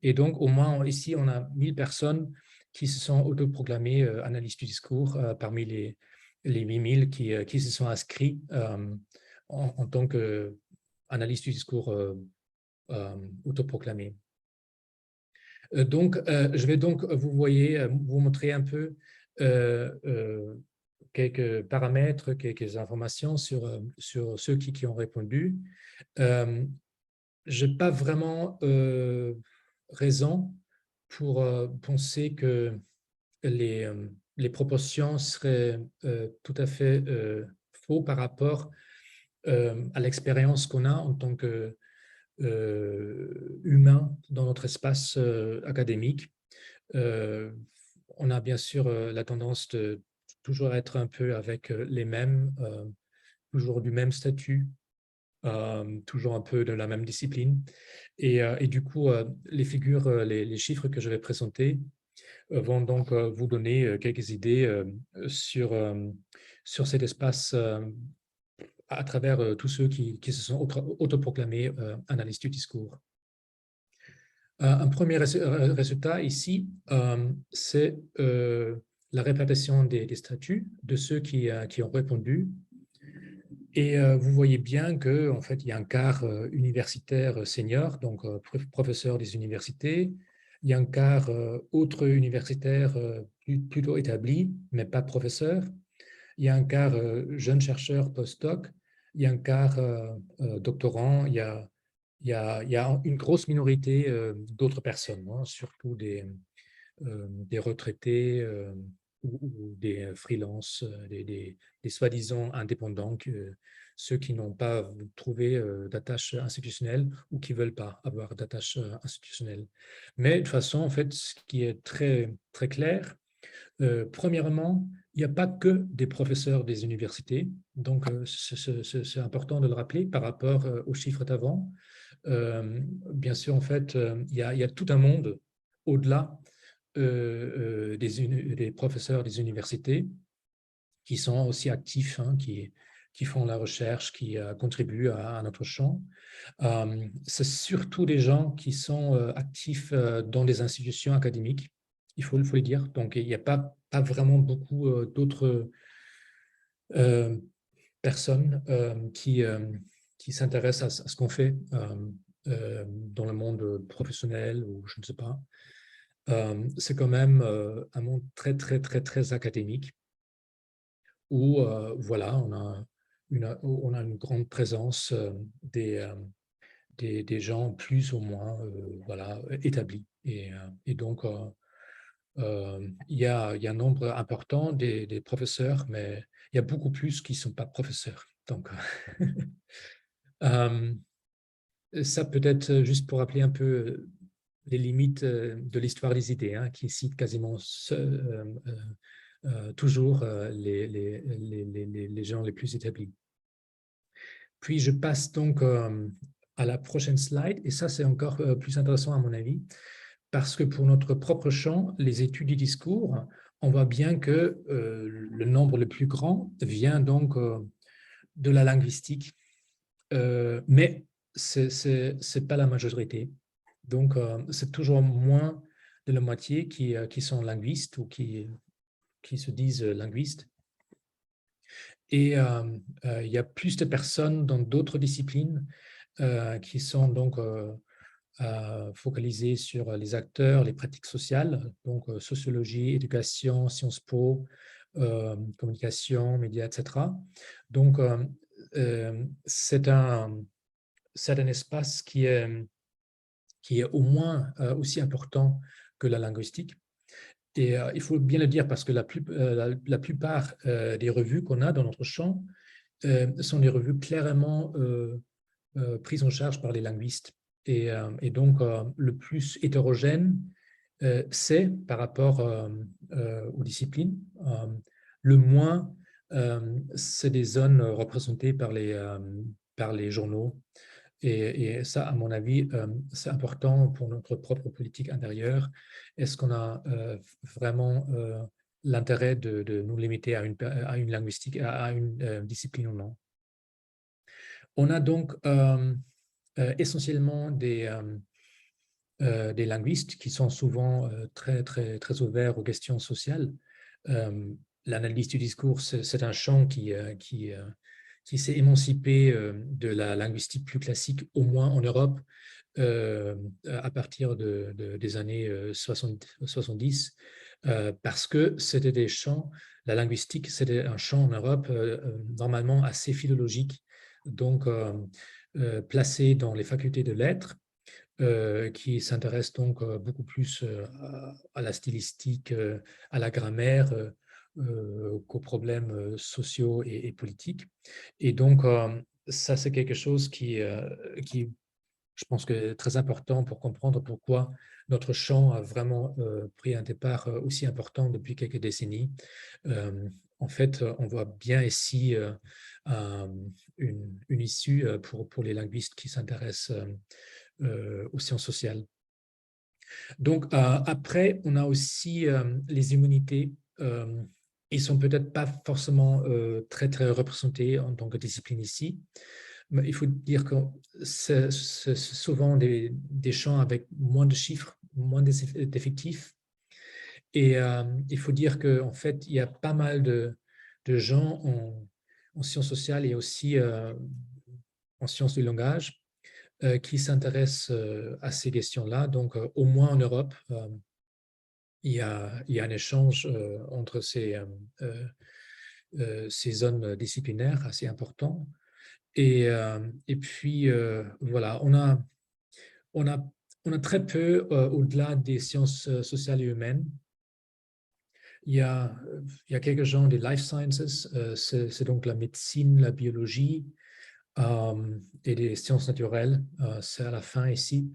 Et donc, au moins, ici, on a 1000 personnes qui se sont autoproclamées analystes du discours parmi les 8000 qui se sont inscrits en tant qu'analystes du discours autoproclamés. Donc, je vais donc vous montrer un peu quelques paramètres, quelques informations sur ceux qui ont répondu. Je n'ai pas vraiment raison pour penser que les proportions seraient tout à fait faux par rapport à l'expérience qu'on a en tant que humain dans notre espace académique. On a bien sûr la tendance de toujours être un peu avec les mêmes, toujours du même statut, toujours un peu de la même discipline. Et du coup, les figures, les chiffres que je vais présenter vont donc vous donner quelques idées sur cet espace à travers tous ceux qui se sont autoproclamés analystes du discours. Un premier résultat ici, c'est la répétition des statuts de ceux qui ont répondu. Et vous voyez bien qu'en fait, il y a un quart universitaire senior, donc professeur des universités. Il y a un quart autre universitaire plutôt établi, mais pas professeur. Il y a un quart jeune chercheur post-doc. Il y a un quart doctorant. Il y a une grosse minorité d'autres personnes, hein, surtout des retraités ou des freelances, des soi-disant indépendants, ceux qui n'ont pas trouvé d'attache institutionnelle ou qui ne veulent pas avoir d'attache institutionnelle. Mais de toute façon, en fait, ce qui est très, très clair, premièrement, il n'y a pas que des professeurs des universités, donc c'est important de le rappeler par rapport aux chiffres d'avant. Bien sûr, en fait, il y a tout un monde au-delà des professeurs des universités qui sont aussi actifs, hein, qui font la recherche, qui contribuent à notre champ. C'est surtout des gens qui sont actifs dans des institutions académiques, il faut le dire. Donc, il n'y a pas vraiment beaucoup d'autres personnes qui s'intéressent à ce qu'on fait dans le monde professionnel ou je ne sais pas. C'est quand même un monde très, très, très, très académique où voilà, on a une grande présence des gens plus ou moins voilà, établis. Et donc, il y a un nombre important des professeurs, mais il y a beaucoup plus qui ne sont pas professeurs. Donc, ça peut-être juste pour rappeler un peu les limites de l'histoire des idées, hein, qui cite quasiment toujours les gens les plus établis. Puis je passe donc à la prochaine slide, et ça c'est encore plus intéressant à mon avis, parce que pour notre propre champ, les études du discours, on voit bien que le nombre le plus grand vient donc de la linguistique, mais ce n'est pas la majorité. Donc, c'est toujours moins de la moitié qui sont linguistes ou qui se disent linguistes. Et il y a plus de personnes dans d'autres disciplines qui sont donc focalisées sur les acteurs, les pratiques sociales, donc sociologie, éducation, Sciences Po, communication, médias, etc. Donc, c'est un espace qui est au moins aussi important que la linguistique. Et il faut bien le dire parce que la plupart des revues qu'on a dans notre champ sont des revues clairement prises en charge par les linguistes. Et donc, le plus hétérogène, c'est par rapport aux disciplines. Le moins, c'est des zones représentées par les journaux. Et ça, à mon avis, c'est important pour notre propre politique intérieure. Est-ce qu'on a vraiment l'intérêt de nous limiter à une linguistique, à une discipline ou non? On a donc essentiellement des linguistes qui sont souvent très ouverts aux questions sociales. L'analyse du discours, c'est un champ qui s'est émancipé de la linguistique plus classique, au moins en Europe, à partir des années 70, parce que c'était des champs, la linguistique, c'était un champ en Europe normalement assez philologique, donc placé dans les facultés de lettres, qui s'intéresse donc beaucoup plus à la stylistique, à la grammaire, qu'aux problèmes sociaux et politiques. Et donc, ça, c'est quelque chose qui, je pense, que est très important pour comprendre pourquoi notre champ a vraiment pris un départ aussi important depuis quelques décennies. En fait, on voit bien ici une issue pour les linguistes qui s'intéressent aux sciences sociales. Donc, après, on a aussi les humanités. Ils ne sont peut-être pas forcément très représentés en tant que discipline ici, mais il faut dire que c'est souvent des champs avec moins de chiffres, moins d'effectifs. Et il faut dire qu'en fait, il y a pas mal de gens en sciences sociales et aussi en sciences du langage qui s'intéressent à ces questions-là. Donc, au moins en Europe, il y a un échange entre ces zones disciplinaires assez important. Et puis, voilà, on a très peu, au-delà des sciences sociales et humaines. Il y a quelques gens des life sciences, c'est donc la médecine, la biologie, et des sciences naturelles, c'est à la fin ici,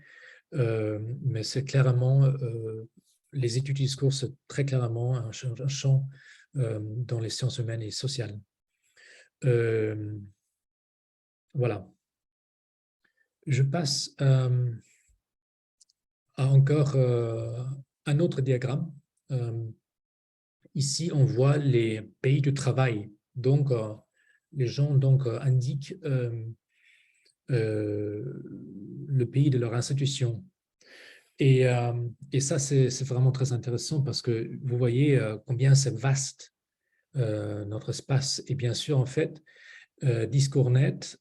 mais c'est clairement, les études du discours, c'est très clairement un champ dans les sciences humaines et sociales. Voilà. Je passe à encore un autre diagramme. Ici, on voit les pays de travail. Donc, les gens indiquent le pays de leur institution. Et ça, c'est vraiment très intéressant parce que vous voyez combien c'est vaste notre espace. Et bien sûr, en fait, Discours.net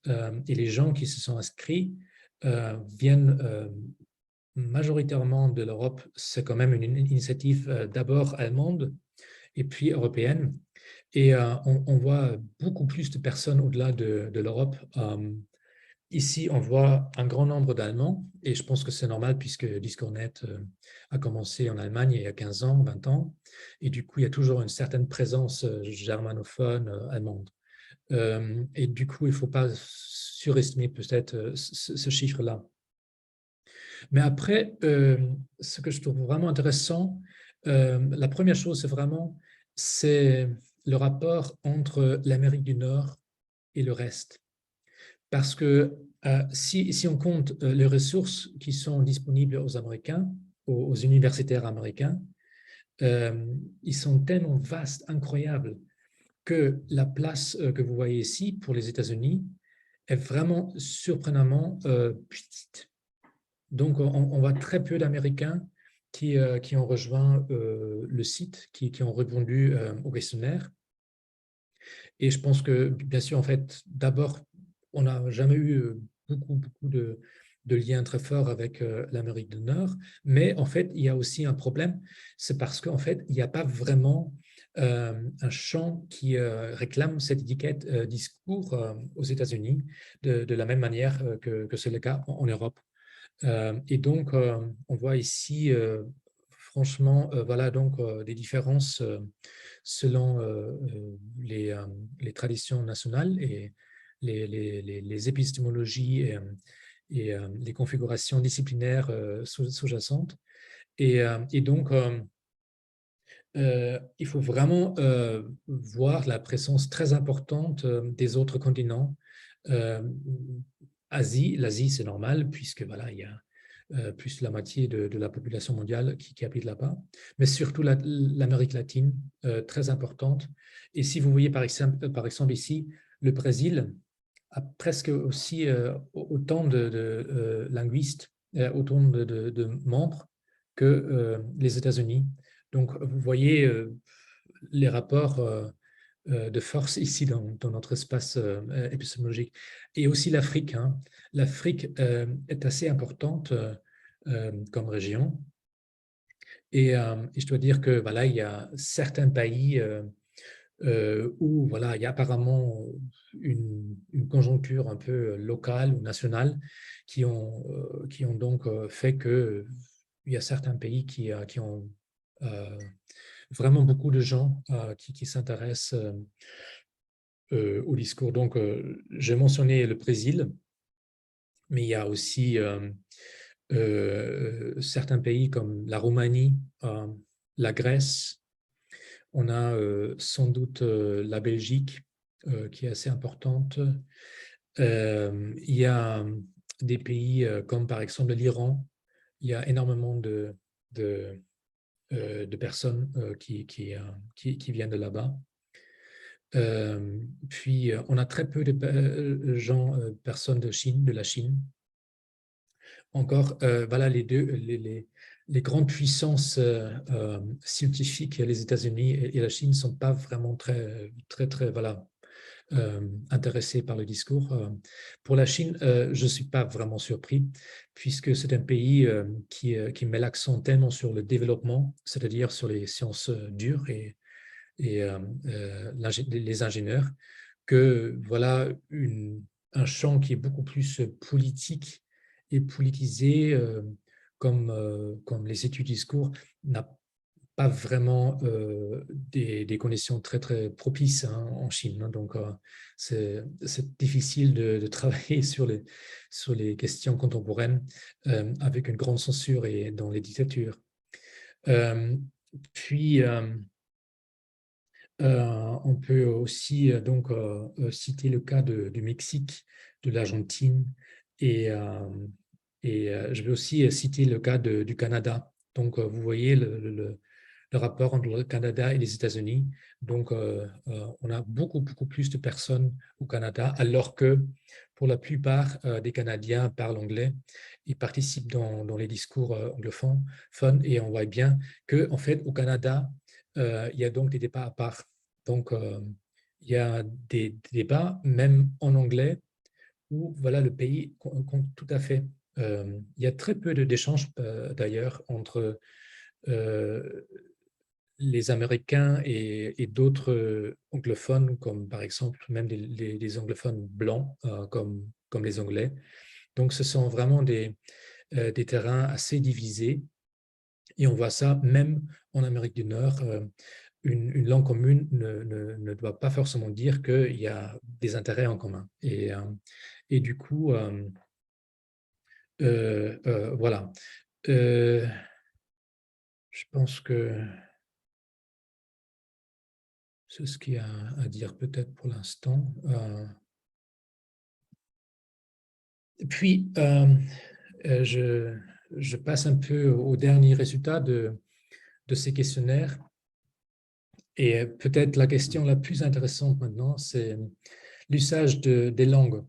et les gens qui se sont inscrits viennent majoritairement de l'Europe. C'est quand même une initiative d'abord allemande et puis européenne. Et on voit beaucoup plus de personnes au-delà de l'Europe. Ici, on voit un grand nombre d'Allemands, et je pense que c'est normal puisque Discours.net a commencé en Allemagne il y a 15 ans, 20 ans, et du coup, il y a toujours une certaine présence germanophone allemande. Et du coup, il ne faut pas surestimer peut-être ce chiffre-là. Mais après, ce que je trouve vraiment intéressant, la première chose, c'est le rapport entre l'Amérique du Nord et le reste. Parce que si on compte les ressources qui sont disponibles aux Américains, aux universitaires américains, ils sont tellement vastes, incroyables, que la place que vous voyez ici pour les États-Unis est vraiment surprenamment petite. Donc, on voit très peu d'Américains qui ont rejoint le site, qui ont répondu au questionnaire. Et je pense que, bien sûr, en fait, d'abord, on n'a jamais eu beaucoup de liens très forts avec l'Amérique du Nord, mais en fait, il y a aussi un problème, c'est parce qu'en fait, il n'y a pas vraiment un champ qui réclame cette étiquette discours aux États-Unis de la même manière que c'est le cas en Europe. Et donc, on voit ici, franchement, voilà donc des différences selon les traditions nationales et les épistémologies et les configurations disciplinaires sous-jacentes. Et donc, il faut vraiment voir la présence très importante des autres continents. L'Asie, c'est normal, puisque voilà, il y a plus de la moitié de la population mondiale qui habite là-bas, mais surtout l'Amérique latine, très importante. Et si vous voyez par exemple ici, le Brésil, presque aussi autant de linguistes, autant de membres que les États-Unis. Donc, vous voyez les rapports de force ici dans notre espace épistémologique. Et aussi l'Afrique. Hein. L'Afrique est assez importante comme région. Et je dois dire que voilà, il y a certains pays où voilà, il y a apparemment une conjoncture un peu locale ou nationale qui ont donc fait qu'il y a certains pays qui ont vraiment beaucoup de gens qui s'intéressent au discours. Donc, j'ai mentionné le Brésil, mais il y a aussi certains pays comme la Roumanie, la Grèce. On a sans doute la Belgique, qui est assez importante. Il y a des pays comme par exemple l'Iran. Il y a énormément de personnes qui viennent de là-bas. Puis, on a très peu de gens, personnes de Chine, de la Chine. Encore, voilà, les grandes puissances scientifiques, les États-Unis et la Chine ne sont pas vraiment très voilà, intéressés par le discours. Pour la Chine, je ne suis pas vraiment surpris, puisque c'est un pays qui met l'accent tellement sur le développement, c'est-à-dire sur les sciences dures et les ingénieurs, que voilà un champ qui est beaucoup plus politique et politisé, comme les études discours, n'a pas vraiment des conditions très propices en Chine. Hein. Donc, c'est difficile de travailler sur les questions contemporaines avec une grande censure et dans les dictatures. Puis, on peut aussi donc citer le cas du Mexique, de l'Argentine, et je vais aussi citer le cas du Canada. Donc, vous voyez le rapport entre le Canada et les États-Unis. Donc, on a beaucoup plus de personnes au Canada, alors que pour la plupart des Canadiens parlent anglais. Ils participent dans les discours anglophones, et on voit bien qu'en fait, au Canada, il y a donc des débats à part. Donc, il y a des débats, même en anglais, où voilà, le pays compte tout à fait. Il y a très peu d'échanges, d'ailleurs, entre les Américains et d'autres anglophones, comme par exemple même des anglophones blancs, comme les Anglais. Donc, ce sont vraiment des terrains assez divisés. Et on voit ça même en Amérique du Nord. Une langue commune ne doit pas forcément dire qu'il y a des intérêts en commun. Et du coup, voilà. Je pense que c'est ce qu'il y a à dire peut-être pour l'instant. Puis, je passe un peu au dernier résultat de ces questionnaires. Et peut-être la question la plus intéressante maintenant, c'est l'usage des langues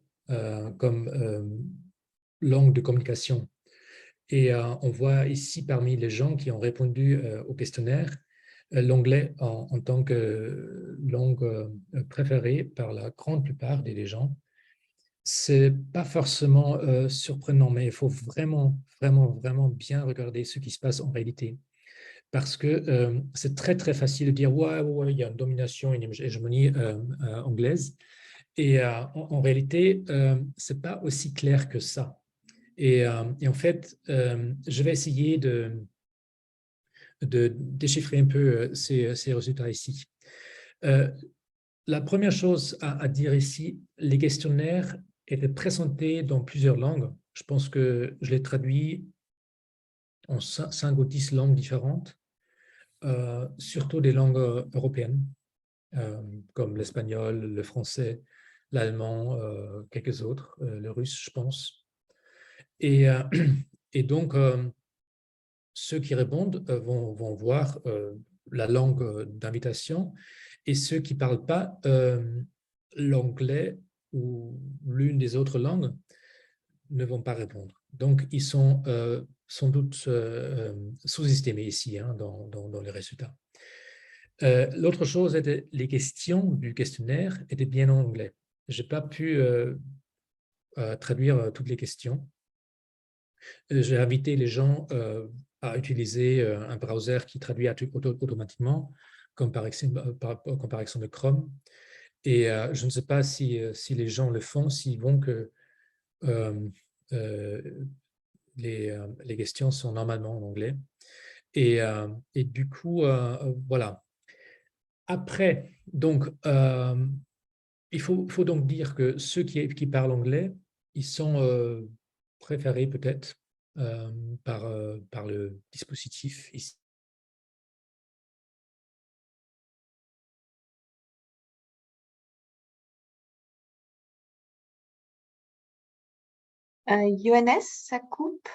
comme langue de communication. Et on voit ici parmi les gens qui ont répondu au questionnaire, l'anglais en tant que langue préférée par la grande plupart des gens. C'est pas forcément surprenant, mais il faut vraiment bien regarder ce qui se passe en réalité. Parce que c'est très facile de dire ouais, il y a une domination, une hégémonie anglaise. Et en réalité, c'est pas aussi clair que ça. Et en fait, je vais essayer de déchiffrer un peu ces résultats ici. La première chose à dire ici, les questionnaires étaient présentés dans plusieurs langues. Je pense que je les traduis en 5 ou 10 langues différentes, surtout des langues européennes, comme l'espagnol, le français, l'allemand, quelques autres, le russe, je pense. Et donc, ceux qui répondent vont voir la langue d'invitation, et ceux qui ne parlent pas l'anglais ou l'une des autres langues ne vont pas répondre. Donc, ils sont sans doute sous-estimés ici hein, dans les résultats. L'autre chose était les questions du questionnaire étaient bien en anglais. Je n'ai pas pu traduire toutes les questions. J'ai invité les gens à utiliser un browser qui traduit automatiquement, comme par exemple Chrome. Et je ne sais pas si les gens le font, s'ils vont que les questions sont normalement en anglais. Et du coup, voilà. Après, donc, il faut donc dire que ceux qui parlent anglais, ils sont préférés peut-être par le dispositif ici. Johannes, ça coupe.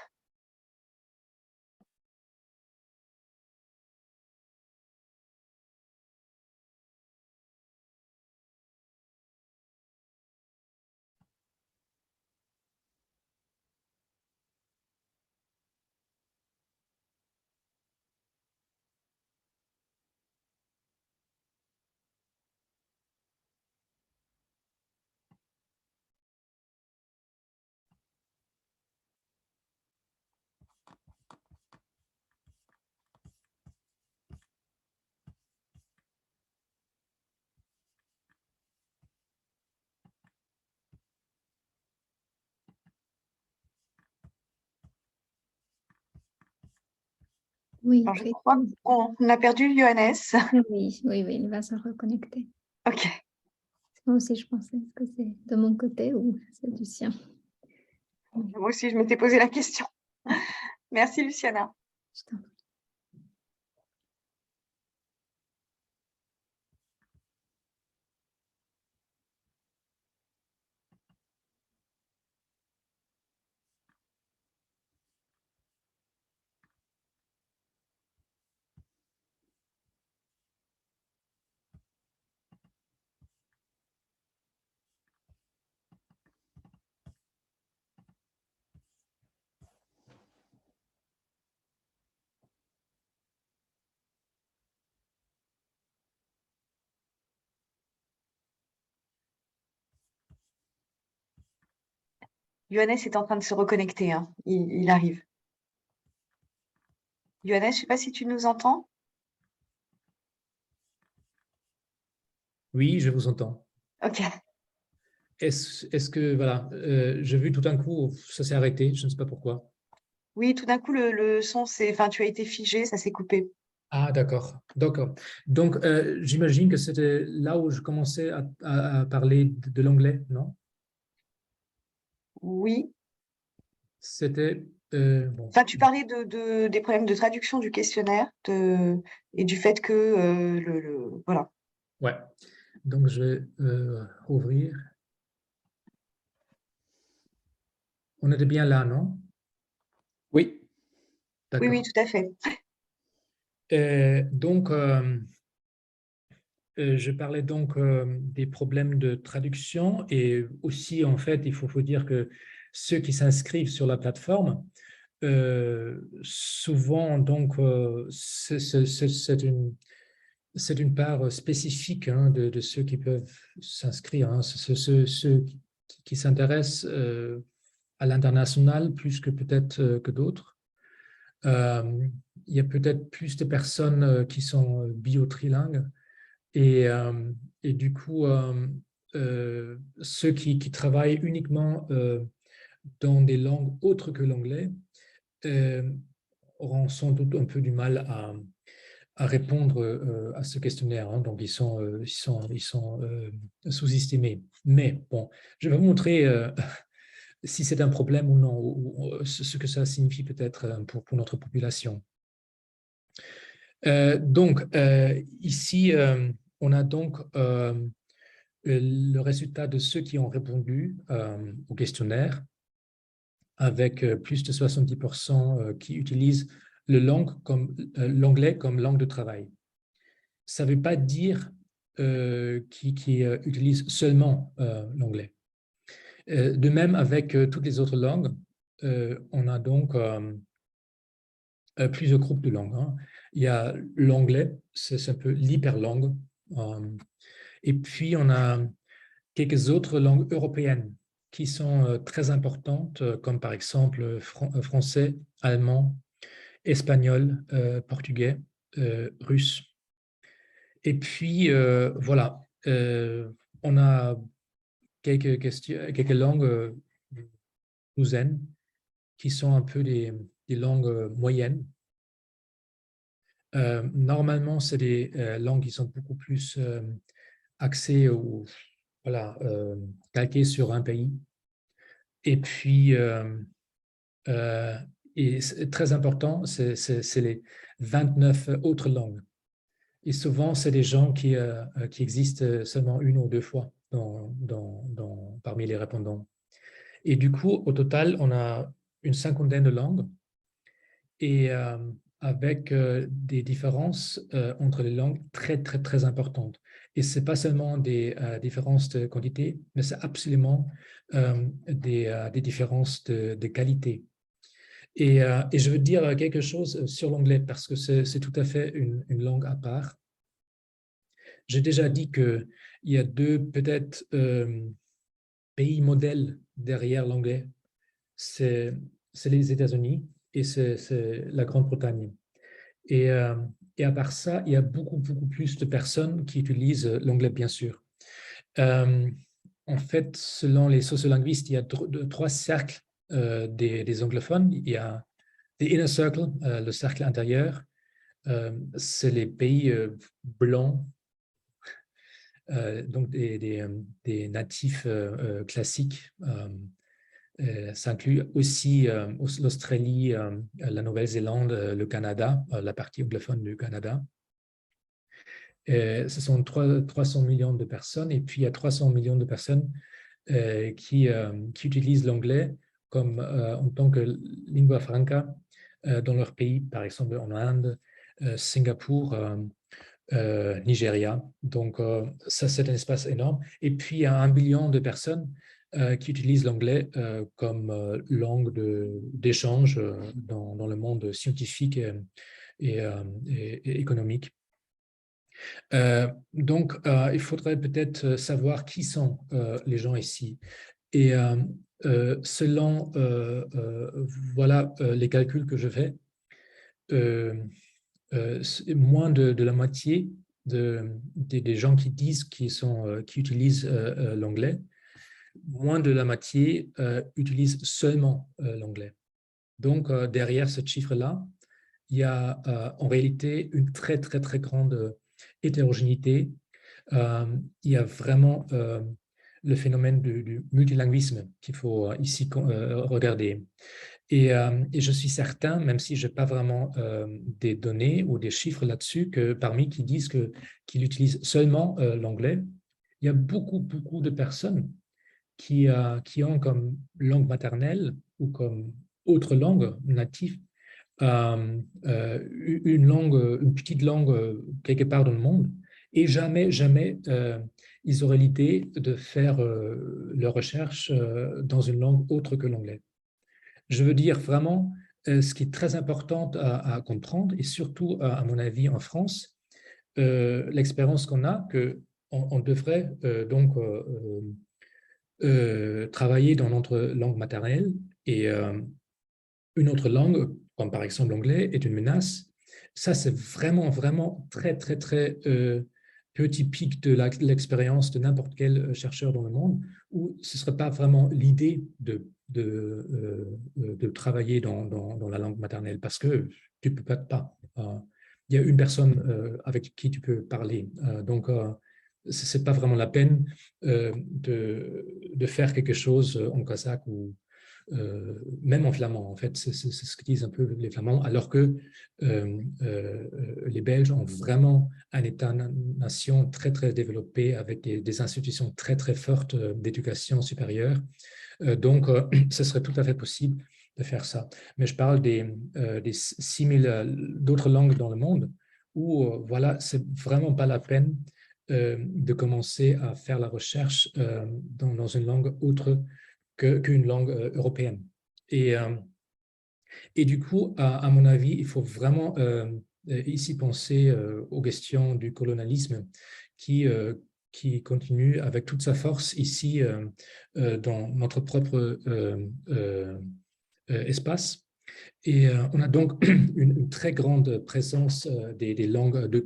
Oui, Alors, je crois qu'on a perdu Johannes. oui, il va se reconnecter. OK. Moi aussi, je pensais que c'est de mon côté ou c'est du sien. Moi aussi, je m'étais posé la question. Merci, Luciana. Je t'en prie. Johannes est en train de se reconnecter. Hein. Il arrive. Johannes, je ne sais pas si tu nous entends. Oui, je vous entends. OK. Est-ce que, voilà, j'ai vu tout d'un coup, ça s'est arrêté, je ne sais pas pourquoi. Oui, tout d'un coup, le son, enfin, tu as été figé, ça s'est coupé. Ah, d'accord, d'accord. Donc, j'imagine que c'était là où je commençais à parler de l'anglais, non? Oui. C'était, bon, Enfin, tu parlais des problèmes de traduction du questionnaire et du fait que voilà. ouais. Donc, je vais rouvrir. On était bien là, non? Oui. Oui, D'accord. oui, tout à fait. Donc, je parlais donc des problèmes de traduction et aussi, en fait, il faut dire que ceux qui s'inscrivent sur la plateforme, souvent, donc, c'est une part spécifique hein, de ceux qui peuvent s'inscrire, hein, ceux qui s'intéressent à l'international plus que peut-être que d'autres. Il y a peut-être plus de personnes qui sont biotrilingues et du coup, ceux qui travaillent uniquement dans des langues autres que l'anglais auront sans doute un peu du mal à répondre à ce questionnaire. Hein. Donc, ils sont sous-estimés. Mais bon, je vais vous montrer si c'est un problème ou non, ou ce que ça signifie peut-être pour notre population. Donc, ici, on a donc le résultat de ceux qui ont répondu au questionnaire, avec plus de 70% qui utilisent l'anglais comme langue de travail. Ça ne veut pas dire qu'ils utilisent seulement l'anglais. De même, avec toutes les autres langues, on a donc plusieurs groupes de langues, hein. Il y a l'anglais, c'est un peu l'hyperlangue. Et puis, on a quelques autres langues européennes qui sont très importantes, comme par exemple français, allemand, espagnol, portugais, russe. Et puis, voilà, on a quelques langues douzaines qui sont un peu des langues moyennes. Normalement, c'est des langues qui sont beaucoup plus axées ou voilà, calquées sur un pays. Et puis, et très important, c'est les 29 autres langues. Et souvent, c'est des gens qui existent seulement une ou deux fois parmi les répondants. Et du coup, au total, on a une cinquantaine de langues et avec des différences entre les langues très, très, très importantes. Et ce n'est pas seulement des différences de quantité, mais c'est absolument des différences de qualité. Et je veux dire quelque chose sur l'anglais parce que c'est tout à fait une langue à part. J'ai déjà dit qu'il y a deux peut-être pays modèles derrière l'anglais. C'est les États-Unis et c'est la Grande-Bretagne. Et à part ça, il y a beaucoup, beaucoup plus de personnes qui utilisent l'anglais, bien sûr. En fait, selon les sociolinguistes, il y a trois cercles des anglophones. Il y a the inner circle, le cercle intérieur. C'est les pays blancs, donc des natifs classiques. Ça inclut aussi l'Australie, la Nouvelle-Zélande, le Canada, la partie anglophone du Canada. Ce sont 300 millions de personnes et puis il y a 300 millions de personnes qui utilisent l'anglais comme en tant que lingua franca dans leur pays, par exemple en Inde, Singapour, Nigeria. Donc, ça, c'est un espace énorme. Et puis, il y a 1 billion de personnes qui utilisent l'anglais comme langue d'échange dans le monde scientifique et économique. Donc, il faudrait peut-être savoir qui sont les gens ici. Et selon voilà, les calculs que je fais, moins de la moitié des gens qui disent qui utilisent l'anglais, moins de la moitié utilisent seulement l'anglais. Donc, derrière ce chiffre-là, il y a en réalité une très, très, très grande hétérogénéité. Il y a vraiment le phénomène du multilinguisme qu'il faut ici regarder. Et je suis certain, même si je n'ai pas vraiment des données ou des chiffres là-dessus, que parmi qui disent qu'ils utilisent seulement l'anglais, il y a beaucoup, beaucoup de personnes qui ont comme langue maternelle ou comme autre langue native une petite langue quelque part dans le monde, et jamais, jamais ils auraient l'idée de faire leur recherche dans une langue autre que l'anglais. Je veux dire vraiment, ce qui est très important à comprendre, et surtout, à mon avis, en France, l'expérience qu'on a, qu'on devrait donc travailler dans notre langue maternelle, et une autre langue, comme par exemple l'anglais, est une menace. Ça, c'est vraiment, vraiment très, très, très peu typique de l'expérience de n'importe quel chercheur dans le monde, où ce ne serait pas vraiment l'idée de travailler dans la langue maternelle, parce que tu ne peux pas. Il y a une personne avec qui tu peux parler. Donc, ce n'est pas vraiment la peine de faire quelque chose en kazakh ou même en flamand, en fait, c'est ce que disent un peu les flamands, alors que les Belges ont vraiment un État-nation très, très développé avec des institutions très, très fortes d'éducation supérieure. Donc, ce serait tout à fait possible de faire ça. Mais je parle des 6000 d'autres langues dans le monde où, voilà, c'est vraiment pas la peine de commencer à faire la recherche dans une langue autre qu'une langue européenne. Et du coup, à mon avis, il faut vraiment ici penser aux questions du colonialisme qui continue avec toute sa force ici dans notre propre espace. Et on a donc une très grande présence des langues de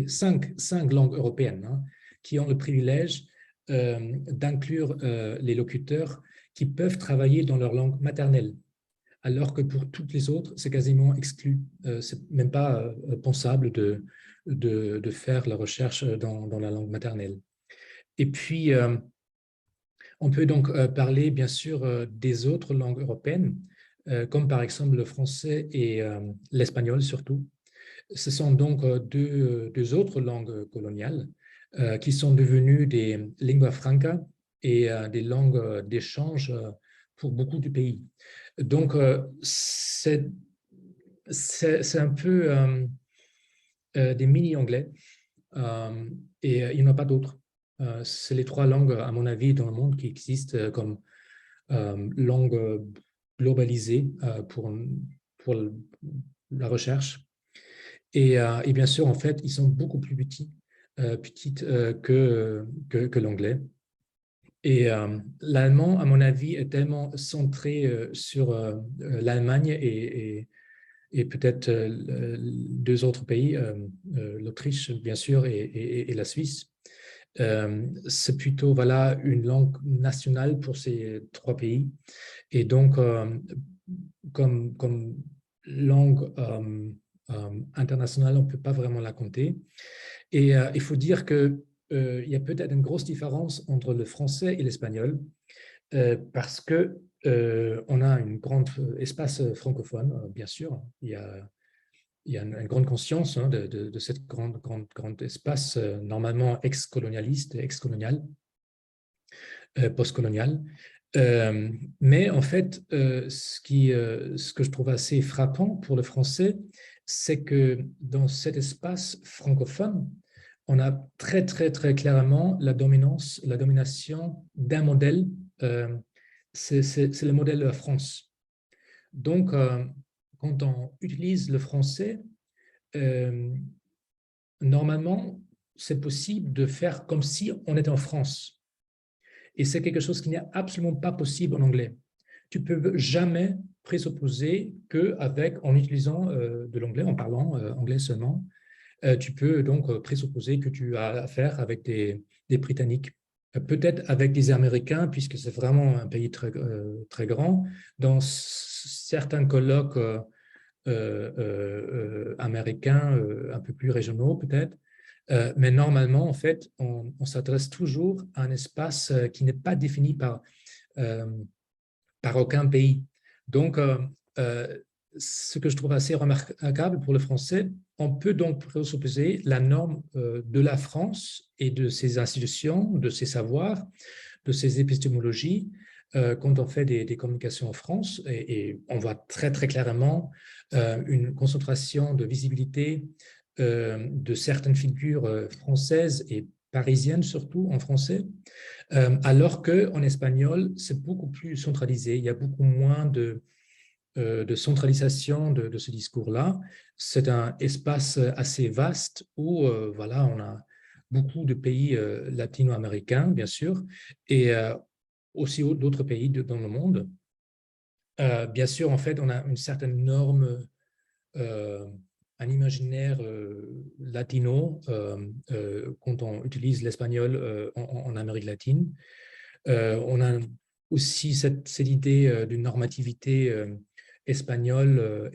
cinq langues européennes hein, qui ont le privilège d'inclure les locuteurs qui peuvent travailler dans leur langue maternelle, alors que pour toutes les autres, c'est quasiment exclu. C'est même pas pensable de faire la recherche dans la langue maternelle. Et puis, on peut donc parler, bien sûr, des autres langues européennes, comme par exemple le français et l'espagnol surtout. Ce sont donc deux autres langues coloniales qui sont devenues des lingua franca et des langues d'échange pour beaucoup de pays. Donc, c'est un peu des mini-anglais et il n'y en a pas d'autres. C'est les trois langues, à mon avis, dans le monde qui existent comme langue globalisée pour la recherche. Et bien sûr, en fait, ils sont beaucoup plus petites que l'anglais. Et l'allemand, à mon avis, est tellement centré sur l'Allemagne et peut-être deux autres pays, l'Autriche, bien sûr, et la Suisse. C'est plutôt voilà, une langue nationale pour ces trois pays. Et donc, comme langue internationale, on ne peut pas vraiment la compter. Et il faut dire qu'il y a peut-être une grosse différence entre le français et l'espagnol parce qu'on a un grand espace francophone, bien sûr. Il y a une grande conscience hein, de cet grand espace normalement ex-colonialiste, ex-colonial, post-colonial. Mais en fait, ce que je trouve assez frappant pour le français, c'est que dans cet espace francophone, on a très, très, très clairement la domination d'un modèle. C'est le modèle de la France. Donc, quand on utilise le français, normalement, c'est possible de faire comme si on était en France. Et c'est quelque chose qui n'est absolument pas possible en anglais. Tu ne peux jamais présupposer qu'en utilisant de l'anglais, en parlant anglais seulement, tu peux donc présupposer que tu as affaire avec des Britanniques. Peut-être avec des Américains, puisque c'est vraiment un pays très, très grand. Dans certains colloques américains, un peu plus régionaux peut-être. Mais normalement, en fait, on s'adresse toujours à un espace qui n'est pas défini par aucun pays. Donc, ce que je trouve assez remarquable pour le français, on peut donc présupposer la norme de la France et de ses institutions, de ses savoirs, de ses épistémologies, quand on fait des communications en France, et on voit très, très clairement une concentration de visibilité de certaines figures françaises et parisiennes, surtout en français, alors qu'en espagnol, c'est beaucoup plus centralisé. Il y a beaucoup moins de centralisation de ce discours-là. C'est un espace assez vaste où voilà, on a beaucoup de pays latino-américains, bien sûr, et aussi d'autres pays dans le monde. Bien sûr, en fait, on a une certaine norme, un imaginaire latino quand on utilise l'espagnol en Amérique latine. On a aussi cette idée d'une normativité espagnole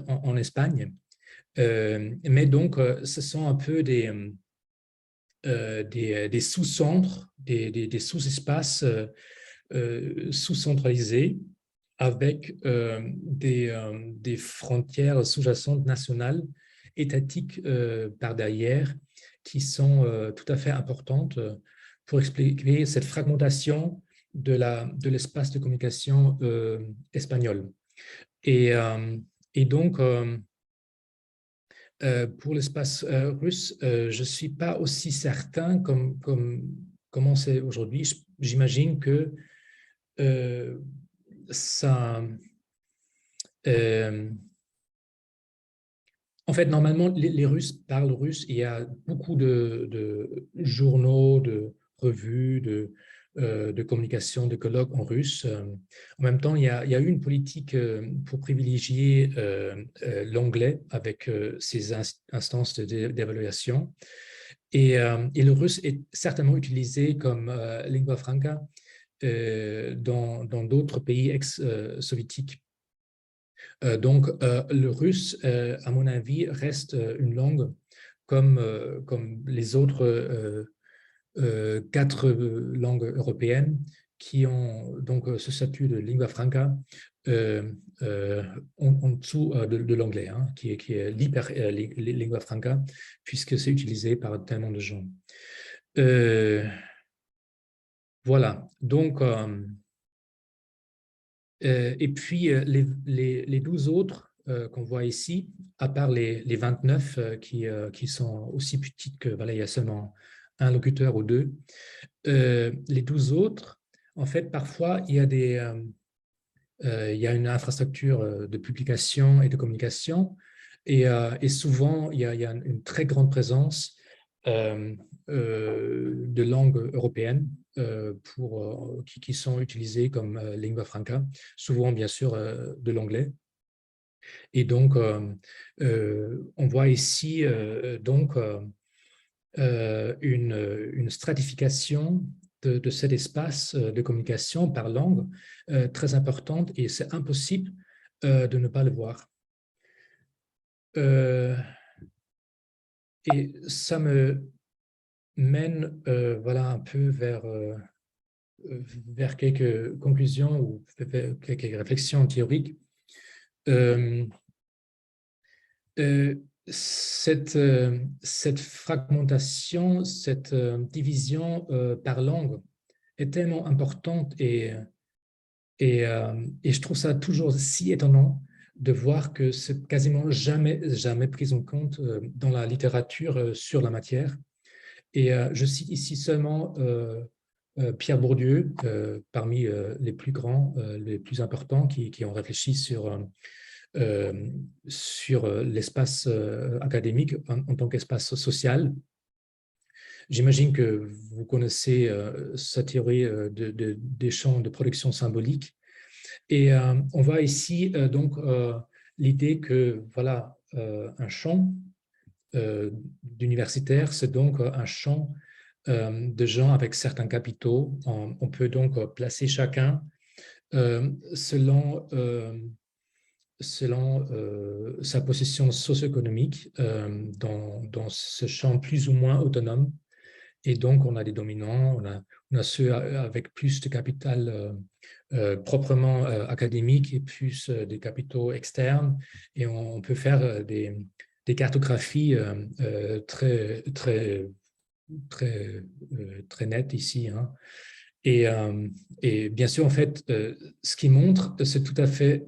en Espagne. Mais donc, ce sont un peu des sous-centres, des sous-espaces sous-centralisés avec des frontières sous-jacentes nationales, étatiques par derrière, qui sont tout à fait importantes pour expliquer cette fragmentation de l'espace de communication espagnol. Et donc, pour l'espace russe, je ne suis pas aussi certain comment c'est aujourd'hui. J'imagine que ça, en fait, normalement, les Russes parlent russe. Il y a beaucoup de journaux, de revues, de communication, de colloques en russe. En même temps, il y a eu une politique pour privilégier l'anglais avec ces instances d'évaluation. Et le russe est certainement utilisé comme lingua franca dans d'autres pays ex-soviétiques. Donc, le russe, à mon avis, reste une langue comme les autres 4 langues européennes qui ont donc ce statut de lingua franca en dessous de l'anglais, hein, qui est l'hyper lingua franca, puisque c'est utilisé par tellement de gens. Voilà, donc, et puis les 12 autres qu'on voit ici, à part les 29 qui sont aussi petites que, voilà, il y a seulement un locuteur ou deux, les 12 autres, en fait, parfois, il y a une infrastructure de publication et de communication, et souvent, il y a une très grande présence de langues européennes qui sont utilisées comme lingua franca, souvent, bien sûr, de l'anglais. Et donc, on voit ici donc une stratification de cet espace de communication par langue très importante, et c'est impossible de ne pas le voir. Et ça me mène voilà, un peu vers quelques conclusions ou quelques réflexions théoriques. Cette fragmentation, cette division par langue est tellement importante, et je trouve ça toujours si étonnant de voir que c'est quasiment jamais pris en compte dans la littérature sur la matière. Et je cite ici seulement Pierre Bourdieu, parmi les plus grands, les plus importants, qui ont réfléchi sur l'espace académique en tant qu'espace social. J'imagine que vous connaissez sa théorie des champs de production symbolique. Et on voit ici donc l'idée que voilà, un champ d'universitaire, c'est donc un champ de gens avec certains capitaux. On peut donc placer chacun selon sa position socio-économique dans ce champ plus ou moins autonome. Et donc, on a des dominants, on a ceux avec plus de capital proprement académique et plus des capitaux externes. Et on peut faire des cartographies très, très, très, très nettes ici, hein. Et bien sûr, en fait, ce qui montre, c'est tout à fait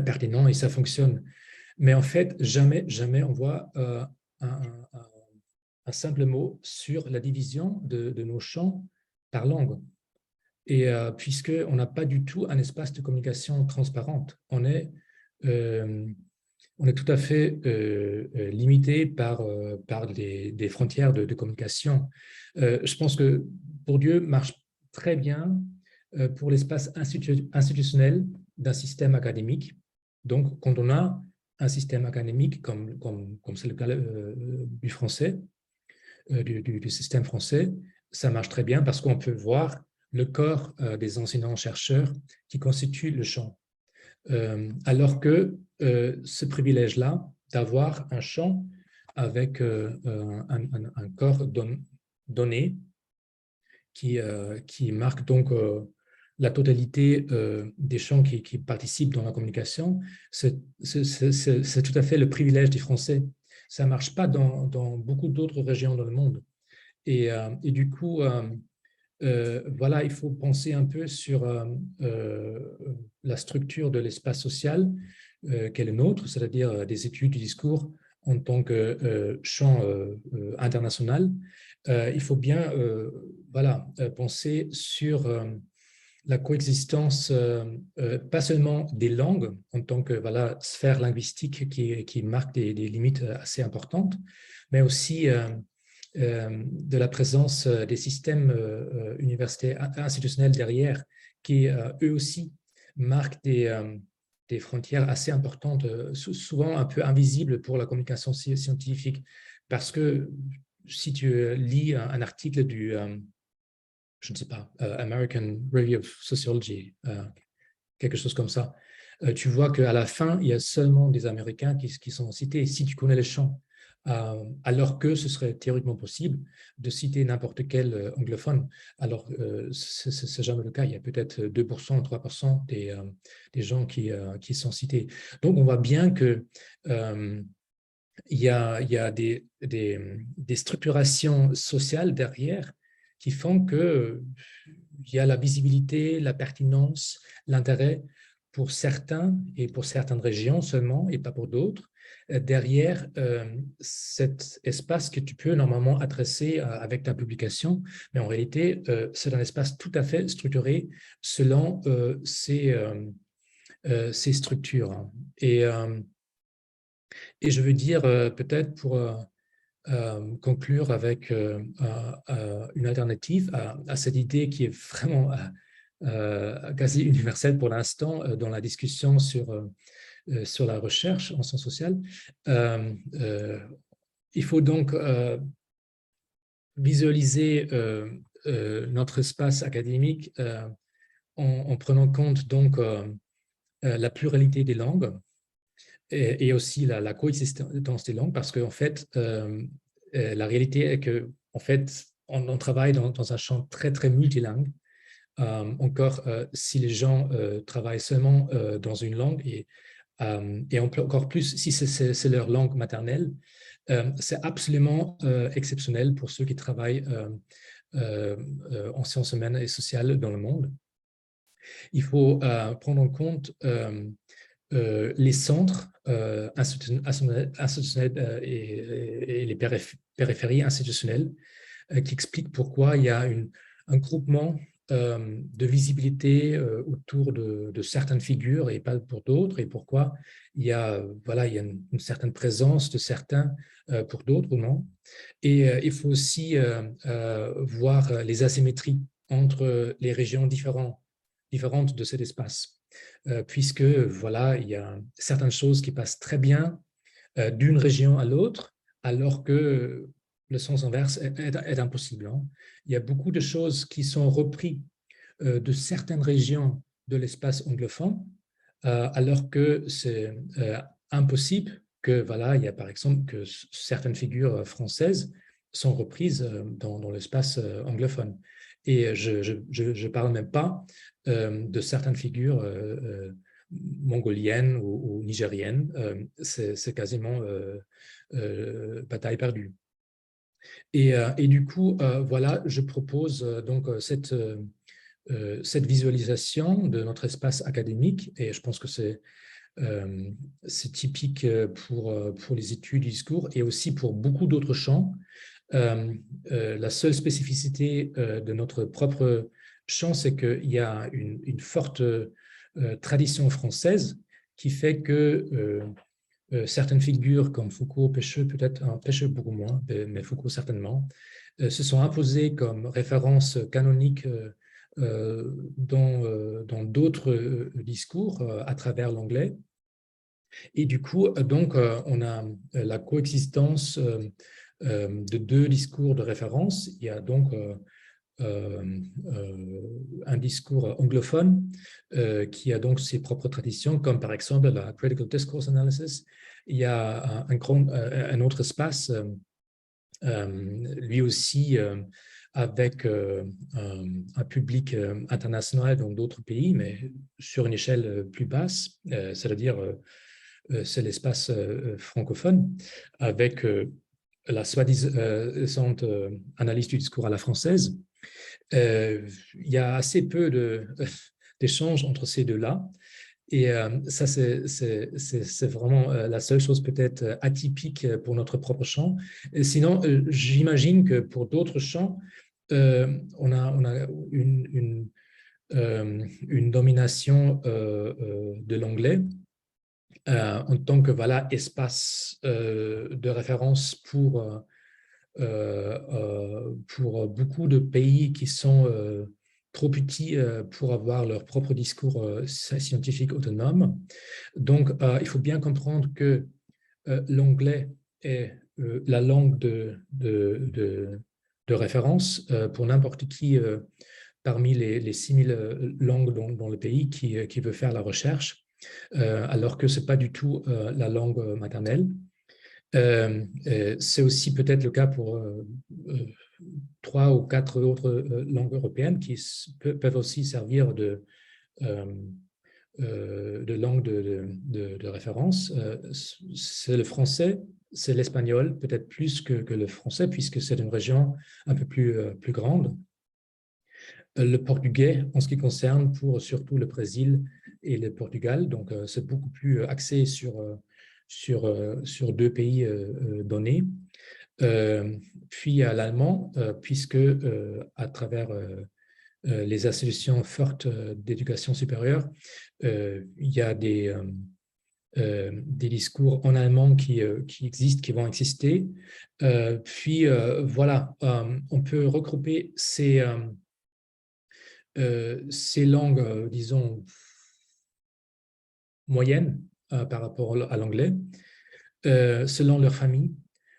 pertinent et ça fonctionne. Mais en fait, jamais on voit un simple mot sur la division de nos champs par langue. Et puisqu'on n'a pas du tout un espace de communication transparente, on est tout à fait limité par des frontières de communication. Je pense que Bourdieu marche très bien pour l'espace institutionnel d'un système académique. Donc, quand on a un système académique comme c'est le cas du français, du système français, ça marche très bien parce qu'on peut voir le corps des enseignants-chercheurs qui constituent le champ. Alors que ce privilège-là, d'avoir un champ avec un corps donné qui marque donc la totalité des champs qui participent dans la communication, c'est tout à fait le privilège des Français. Ça ne marche pas dans beaucoup d'autres régions dans le monde. Et du coup, voilà, il faut penser un peu sur la structure de l'espace social qu'est le nôtre, c'est-à-dire des études du discours en tant que champ international. Il faut bien voilà, penser sur la coexistence, pas seulement des langues en tant que sphère linguistique qui marque des limites assez importantes, mais aussi de la présence des systèmes universitaires institutionnels derrière qui, eux aussi, marquent des frontières assez importantes, souvent un peu invisibles pour la communication scientifique. Parce que si tu lis un article du, je ne sais pas, American Review of Sociology, quelque chose comme ça, tu vois qu'à la fin, il y a seulement des Américains qui sont cités, si tu connais le champ. Alors que ce serait théoriquement possible de citer n'importe quel anglophone. Alors, ce n'est jamais le cas. Il y a peut-être 2%, 3% des gens qui sont cités. Donc, on voit bien que il y a des structurations sociales derrière qui font qu'il y a la visibilité, la pertinence, l'intérêt pour certains et pour certaines régions seulement et pas pour d'autres, derrière cet espace que tu peux normalement adresser avec ta publication, mais en réalité, c'est un espace tout à fait structuré selon ces structures. Et je veux dire, peut-être pour conclure avec une alternative à cette idée qui est vraiment quasi universelle pour l'instant dans la discussion sur la recherche en sciences sociales. Il faut donc visualiser notre espace académique en prenant compte donc la pluralité des langues et aussi la coexistence des langues, parce qu'en fait, la réalité est que en fait, on travaille dans un champ très, très multilingue. Encore, si les gens travaillent seulement dans une langue et encore plus si c'est leur langue maternelle, c'est absolument exceptionnel pour ceux qui travaillent en sciences humaines et sociales dans le monde. Il faut prendre en compte les centres institutionnels et les périphéries institutionnelles qui expliquent pourquoi il y a un groupement de visibilité autour de certaines figures et pas pour d'autres, et pourquoi il y a une certaine présence de certains pour d'autres ou non. Et il faut aussi voir les asymétries entre les régions différentes de cet espace, puisque il y a certaines choses qui passent très bien d'une région à l'autre, alors que le sens inverse est impossible. Il y a beaucoup de choses qui sont reprises de certaines régions de l'espace anglophone, alors que c'est impossible que, il y a par exemple que certaines figures françaises sont reprises dans l'espace anglophone. Et je ne parle même pas de certaines figures mongoliennes ou nigériennes. C'est quasiment bataille perdue. Et du coup, je propose donc cette visualisation de notre espace académique, et je pense que c'est typique pour les études du discours et aussi pour beaucoup d'autres champs. La seule spécificité de notre propre champ, c'est qu'il y a une forte tradition française qui fait que certaines figures comme Foucault, Pêcheux, peut-être Pêcheux beaucoup moins, mais Foucault certainement, se sont imposées comme références canoniques dans d'autres discours à travers l'anglais. Et du coup, donc, on a la coexistence de deux discours de référence. Il y a donc un discours anglophone qui a donc ses propres traditions, comme par exemple la Critical Discourse Analysis. Il y a un autre espace, lui aussi avec un public international dans d'autres pays, mais sur une échelle plus basse, c'est-à-dire c'est l'espace francophone, avec la soi-disant analyse du discours à la française. Il y a assez peu d'échanges entre ces deux-là. Et ça, c'est vraiment la seule chose peut-être atypique pour notre propre champ. Et sinon, j'imagine que pour d'autres champs, on a une une domination de l'anglais en tant que voilà, espace de référence pour beaucoup de pays qui sont trop petits pour avoir leur propre discours scientifique autonome. Donc, il faut bien comprendre que l'anglais est la langue de référence pour n'importe qui parmi les 6000 langues dans le pays qui veut faire la recherche, alors que ce n'est pas du tout la langue maternelle. C'est aussi peut-être le cas pour 3 ou 4 autres langues européennes qui peuvent aussi servir de langue de référence. C'est le français, c'est l'espagnol, peut-être plus que le français, puisque c'est une région un peu plus grande. Le portugais, en ce qui concerne pour surtout le Brésil et le Portugal, donc c'est beaucoup plus axé sur 2 pays donnés. Puis à l'allemand, puisque à travers les institutions fortes d'éducation supérieure, il y a des discours en allemand qui existent, qui vont exister. Puis voilà, on peut regrouper ces langues, disons, moyennes par rapport à l'anglais, selon leur famille.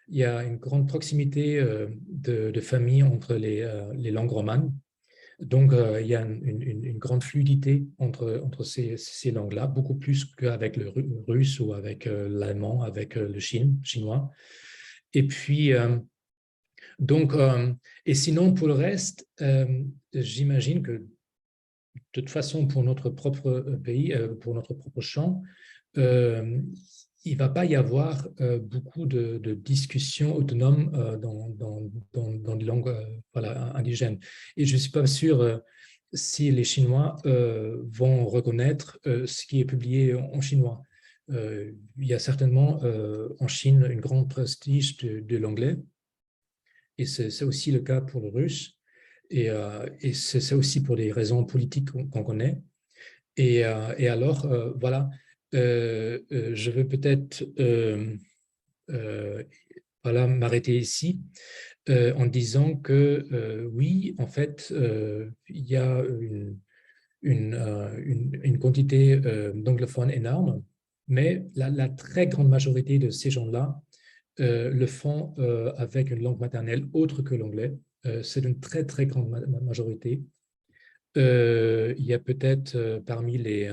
Il y a une grande proximité de famille entre les langues romanes. Donc, il y a une grande fluidité entre ces langues-là, beaucoup plus qu'avec le russe ou avec l'allemand, avec le chinois. Et puis, donc, et sinon, pour le reste, j'imagine que de toute façon, pour notre propre pays, pour notre propre champ, il ne va pas y avoir beaucoup de discussions autonomes dans les langues voilà, indigènes. Et je ne suis pas sûr si les Chinois vont reconnaître ce qui est publié en chinois. Il y a certainement en Chine un grand prestige de l'anglais, et c'est aussi le cas pour le russe, et c'est aussi pour des raisons politiques qu'on connaît. Et alors, voilà, je veux peut-être voilà, m'arrêter ici en disant que oui, en fait, il y a une quantité d'anglophones énorme, mais la très grande majorité de ces gens-là le font avec une langue maternelle autre que l'anglais. C'est une très, très grande majorité. Il y a peut-être parmi les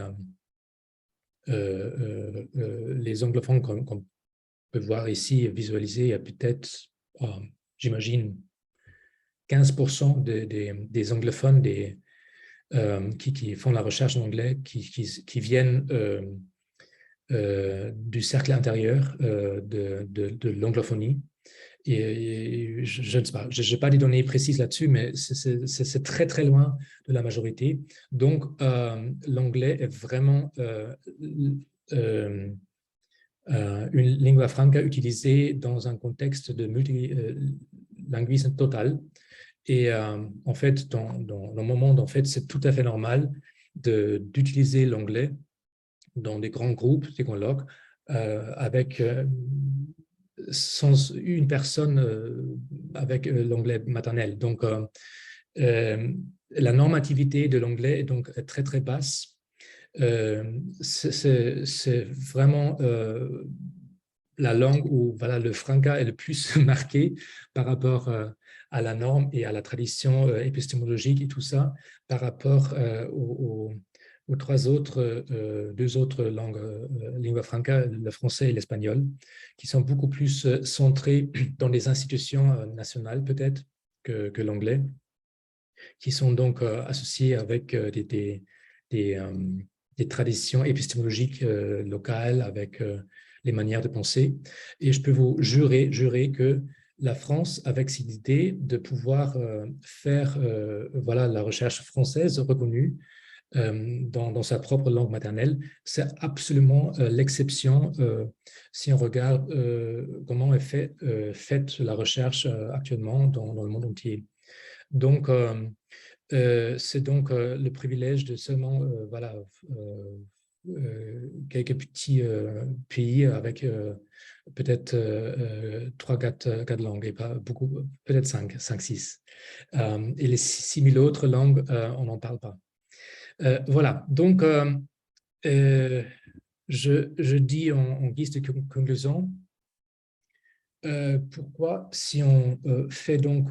anglophones qu'on peut voir ici, visualiser, il y a peut-être, j'imagine, 15% des anglophones qui font la recherche en anglais, qui viennent du cercle intérieur de l'anglophonie. Et je ne sais pas, je n'ai pas des données précises là-dessus, mais c'est très, très loin de la majorité. Donc, l'anglais est vraiment une lingua franca utilisée dans un contexte de multilinguisme total. Et en fait, dans mon monde, en fait, c'est tout à fait normal d'utiliser l'anglais dans des grands groupes, des colloques, avec sans une personne avec l'anglais maternel. Donc, la normativité de l'anglais est donc très, très basse. C'est vraiment la langue où voilà, le franca est le plus marqué par rapport à la norme et à la tradition épistémologique et tout ça, par rapport aux 2 autres langues, lingua franca, le français et l'espagnol, qui sont beaucoup plus centrées dans les institutions nationales peut-être que l'anglais, qui sont donc associées avec des traditions épistémologiques locales, avec les manières de penser. Et je peux vous jurer que la France, avec cette idée de pouvoir faire voilà, la recherche française reconnue, dans sa propre langue maternelle, c'est absolument l'exception si on regarde comment est faite la recherche actuellement dans le monde entier. Donc, c'est donc le privilège de seulement voilà, quelques petits pays avec peut-être 3-4 langues, et pas beaucoup, peut-être 5-6. Et les 6000 autres langues, on n'en parle pas. Voilà, donc je dis en guise de conclusion, pourquoi, si on fait donc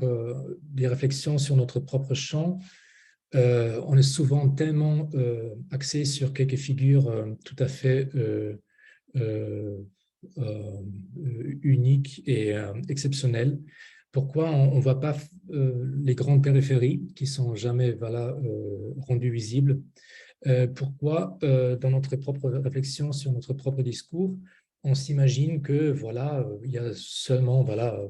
des réflexions sur notre propre champ, on est souvent tellement axé sur quelques figures tout à fait uniques et exceptionnelles. Pourquoi on ne voit pas les grandes périphéries qui ne sont jamais voilà, rendues visibles? Pourquoi, dans notre propre réflexion sur notre propre discours, on s'imagine que voilà, il y a seulement voilà,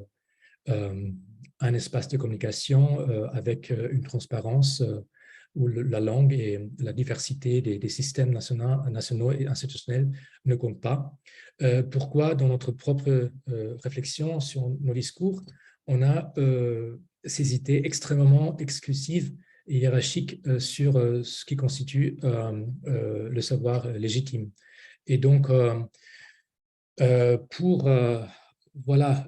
un espace de communication avec une transparence où la langue et la diversité des systèmes nationaux et institutionnels ne comptent pas. Pourquoi, dans notre propre réflexion sur nos discours, on a ces idées extrêmement exclusives et hiérarchiques sur ce qui constitue le savoir légitime. Et donc, pour voilà,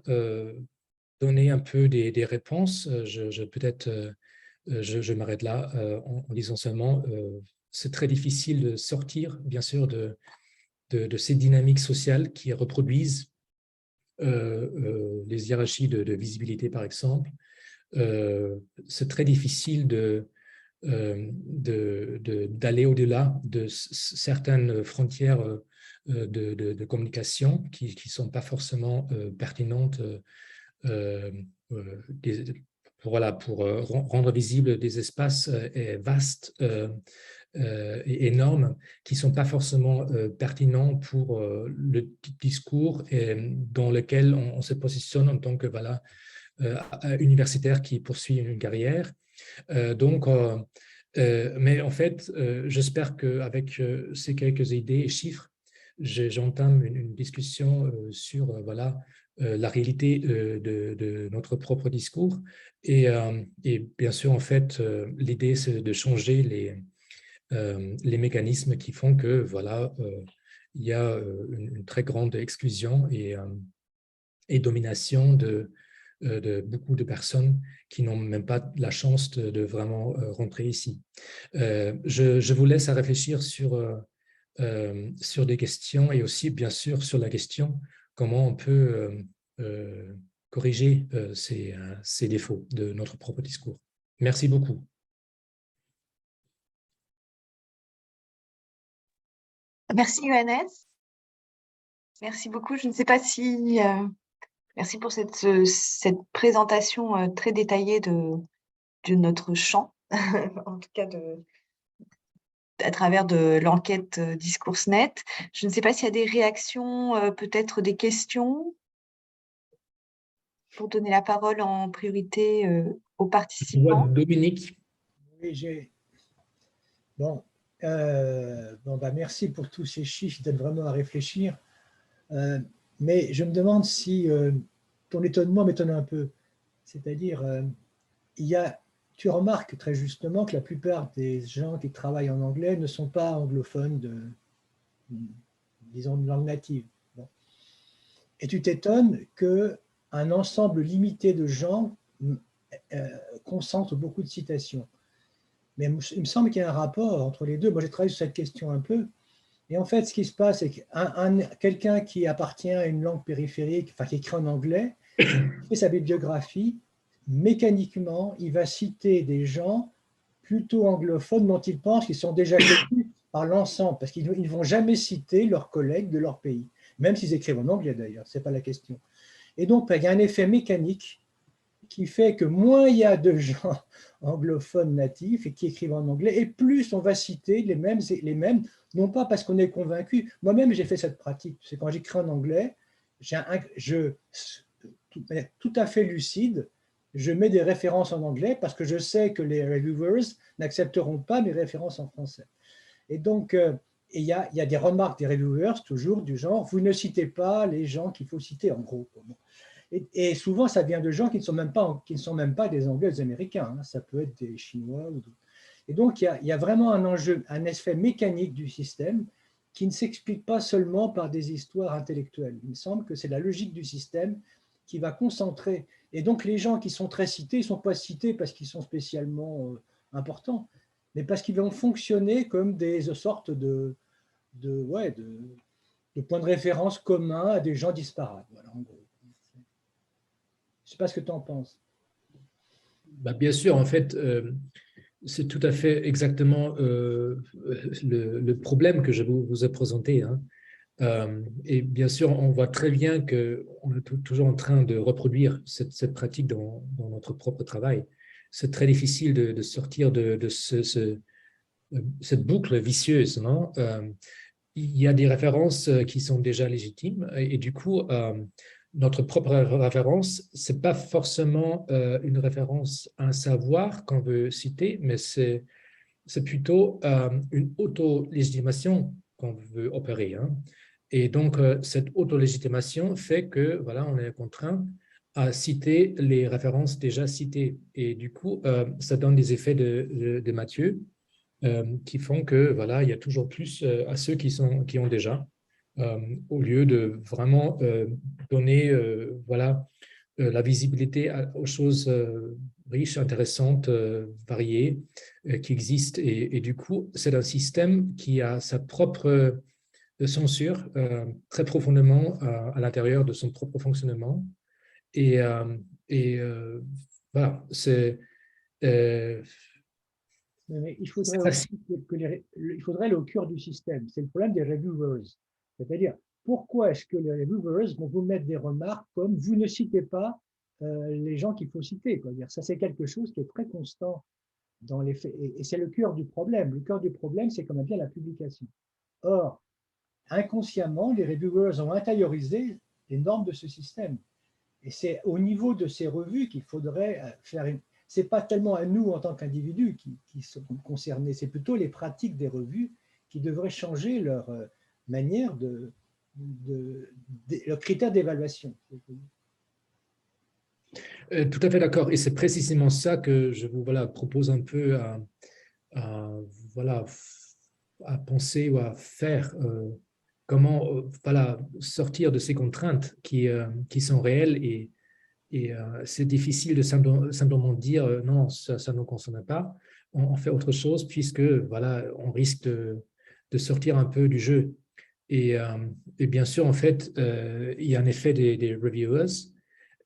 donner un peu des réponses, peut-être je m'arrête là en disant seulement c'est très difficile de sortir, bien sûr, de ces dynamiques sociales qui reproduisent les hiérarchies de visibilité, par exemple. C'est très difficile d'aller au-delà de certaines frontières de communication qui ne sont pas forcément pertinentes voilà, pour rendre visibles des espaces vastes et énormes qui ne sont pas forcément pertinents pour le discours et dans lequel on se positionne en tant que voilà, universitaire qui poursuit une carrière. Mais en fait, j'espère qu'avec ces quelques idées et chiffres, j'entame une discussion sur voilà, la réalité de notre propre discours. Et bien sûr, en fait, l'idée, c'est de changer les mécanismes qui font que voilà, il y a une très grande exclusion et domination de beaucoup de personnes qui n'ont même pas la chance de vraiment rentrer ici. Je vous laisse à réfléchir sur des questions et aussi, bien sûr, sur la question comment on peut corriger ces défauts de notre propre discours. Merci beaucoup. Merci, Johannes. Merci beaucoup. Je ne sais pas si... merci pour cette présentation très détaillée de notre champ, en tout cas à travers de l'enquête DiscoursNet. Je ne sais pas s'il y a des réactions, peut-être des questions, pour donner la parole en priorité aux participants. Dominique. Oui, bon, merci pour tous ces chiffres qui donnent vraiment à réfléchir. Mais je me demande si ton étonnement m'étonne un peu. C'est-à-dire, tu remarques très justement que la plupart des gens qui travaillent en anglais ne sont pas anglophones disons, de langue native. Bon. Et tu t'étonnes qu'un ensemble limité de gens concentre beaucoup de citations. Mais il me semble qu'il y a un rapport entre les deux. Moi, j'ai travaillé sur cette question un peu. Et en fait, ce qui se passe, c'est que quelqu'un qui appartient à une langue périphérique, enfin qui écrit en anglais, fait sa bibliographie, mécaniquement, il va citer des gens plutôt anglophones dont il pense qu'ils sont déjà connus par l'ensemble, parce qu'ils ne vont jamais citer leurs collègues de leur pays, même s'ils écrivent en anglais d'ailleurs, ce n'est pas la question. Et donc, il y a un effet mécanique qui fait que moins il y a de gens anglophones natifs et qui écrivent en anglais, et plus on va citer les mêmes, non pas parce qu'on est convaincu. Moi-même, j'ai fait cette pratique. C'est quand j'écris en anglais, tout à fait lucide, je mets des références en anglais parce que je sais que les reviewers n'accepteront pas mes références en français. Et donc, il y a des remarques des reviewers toujours du genre, vous ne citez pas les gens qu'il faut citer en gros. Et souvent, ça vient de gens qui ne sont même pas des Anglais, des Américains. Hein. Ça peut être des Chinois. Et donc, il y a vraiment un enjeu, un effet mécanique du système qui ne s'explique pas seulement par des histoires intellectuelles. Il me semble que c'est la logique du système qui va concentrer. Et donc, les gens qui sont très cités, ils ne sont pas cités parce qu'ils sont spécialement importants, mais parce qu'ils vont fonctionner comme des sortes de points de référence communs à des gens disparates. Voilà, en gros. Je ne sais pas ce que tu en penses. Bah, bien sûr, en fait, c'est tout à fait exactement le problème que je vous ai présenté. Hein. Et bien sûr, on voit très bien qu'on est toujours en train de reproduire cette pratique dans notre propre travail. C'est très difficile de sortir de cette boucle vicieuse. Non, il y a des références qui sont déjà légitimes et du coup, notre propre référence, ce n'est pas forcément une référence à un savoir qu'on veut citer, mais c'est plutôt une auto-légitimation qu'on veut opérer. Hein. Et donc, cette auto-légitimation fait que, voilà, on est contraint à citer les références déjà citées. Et du coup, ça donne des effets de Mathieu qui font que, voilà, il y a toujours plus à ceux qui ont déjà, au lieu de vraiment donner, voilà, la visibilité aux choses riches, intéressantes, variées, qui existent. Et du coup, c'est un système qui a sa propre censure très profondément à l'intérieur de son propre fonctionnement. Et, voilà, c'est mais il faudrait aussi il faudrait aller au cœur du système. C'est le problème des reviewers. C'est-à-dire, pourquoi est-ce que les reviewers vont vous mettre des remarques comme vous ne citez pas les gens qu'il faut citer, quoi. Ça, c'est quelque chose qui est très constant dans les faits. Et c'est le cœur du problème. Le cœur du problème, c'est quand même bien la publication. Or, inconsciemment, les reviewers ont intériorisé les normes de ce système. Et c'est au niveau de ces revues qu'il faudrait faire une... Ce n'est pas tellement à nous en tant qu'individus qui sont concernés, c'est plutôt les pratiques des revues qui devraient changer leur manière leur critère d'évaluation. Tout à fait d'accord. Et c'est précisément ça que je vous propose un peu à penser ou à faire. Comment sortir de ces contraintes qui sont réelles et c'est difficile de simplement dire non, ça ne nous concerne pas. On fait autre chose puisque voilà, on risque de sortir un peu du jeu. Et bien sûr, en fait, il y a un effet des reviewers.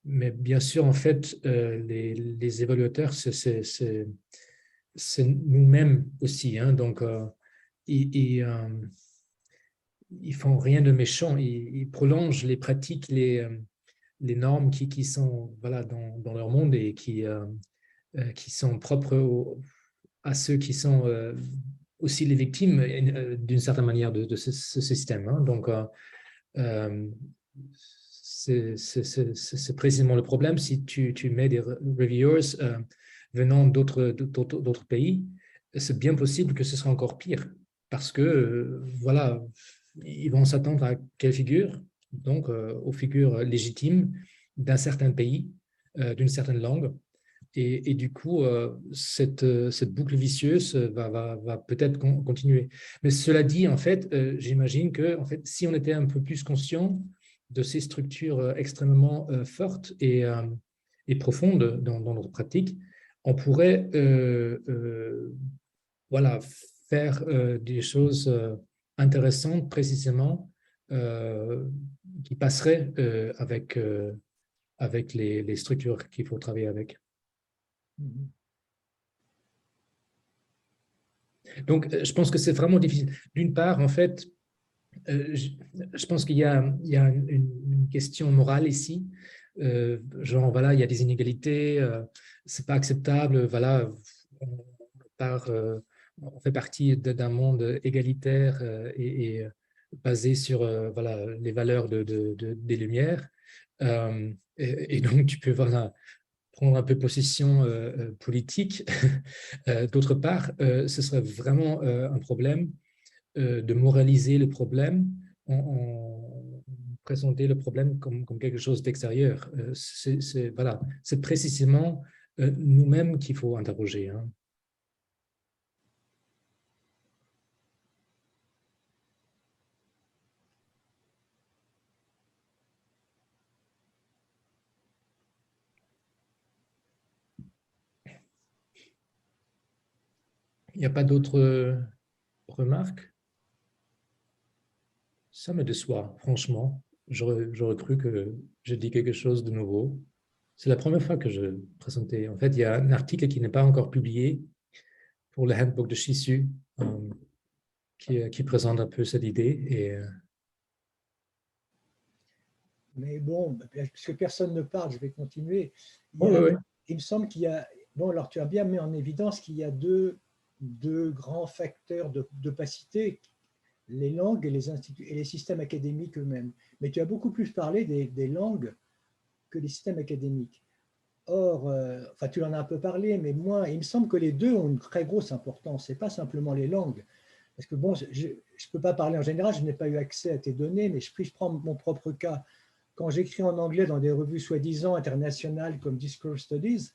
Mais bien sûr, en fait, les évaluateurs, c'est nous-mêmes aussi. Hein, donc, ils font rien de méchant. Ils prolongent les pratiques, les normes qui sont voilà, dans leur monde et qui sont propres à ceux qui sont aussi les victimes d'une certaine manière de ce système. Hein. Donc, c'est précisément le problème. Si tu mets des reviewers venant d'autres pays, c'est bien possible que ce sera encore pire parce que, voilà, ils vont s'attendre à quelle figure? Donc, aux figures légitimes d'un certain pays, d'une certaine langue. Et du coup, cette boucle vicieuse va peut-être continuer. Mais cela dit, en fait, j'imagine que en fait, si on était un peu plus conscient de ces structures extrêmement fortes et profondes dans notre pratique, on pourrait voilà, faire des choses intéressantes précisément qui passeraient avec les structures qu'il faut travailler avec. Donc, je pense que c'est vraiment difficile. D'une part, en fait, je pense qu'il y a une question morale ici. Genre, voilà, il y a des inégalités, c'est pas acceptable, voilà, on fait partie d'un monde égalitaire et basé sur voilà, les valeurs des Lumières. Et donc, tu peux voilà, prendre un peu possession politique. D'autre part, ce serait vraiment un problème de moraliser le problème en présenter le problème comme quelque chose d'extérieur. Voilà, c'est précisément nous-mêmes qu'il faut interroger. Hein. Il n'y a pas d'autres remarques? Ça me déçoit, franchement. J'aurais cru que je dis quelque chose de nouveau. C'est la première fois que je présentais. En fait, il y a un article qui n'est pas encore publié pour le handbook de Shisu qui présente un peu cette idée. Et, Mais bon, puisque personne ne parle, je vais continuer. oui. Il me semble qu'il y a, bon, alors tu as bien mis en évidence qu'il y a deux grands facteurs d'opacité, les langues et les systèmes académiques eux-mêmes. Mais tu as beaucoup plus parlé des langues que des systèmes académiques. Or, enfin, tu en as un peu parlé, mais moi, il me semble que les deux ont une très grosse importance. Ce n'est pas simplement les langues. Parce que bon, je ne peux pas parler en général, je n'ai pas eu accès à tes données, mais je prends mon propre cas. Quand j'écris en anglais dans des revues soi-disant internationales comme Discourse Studies,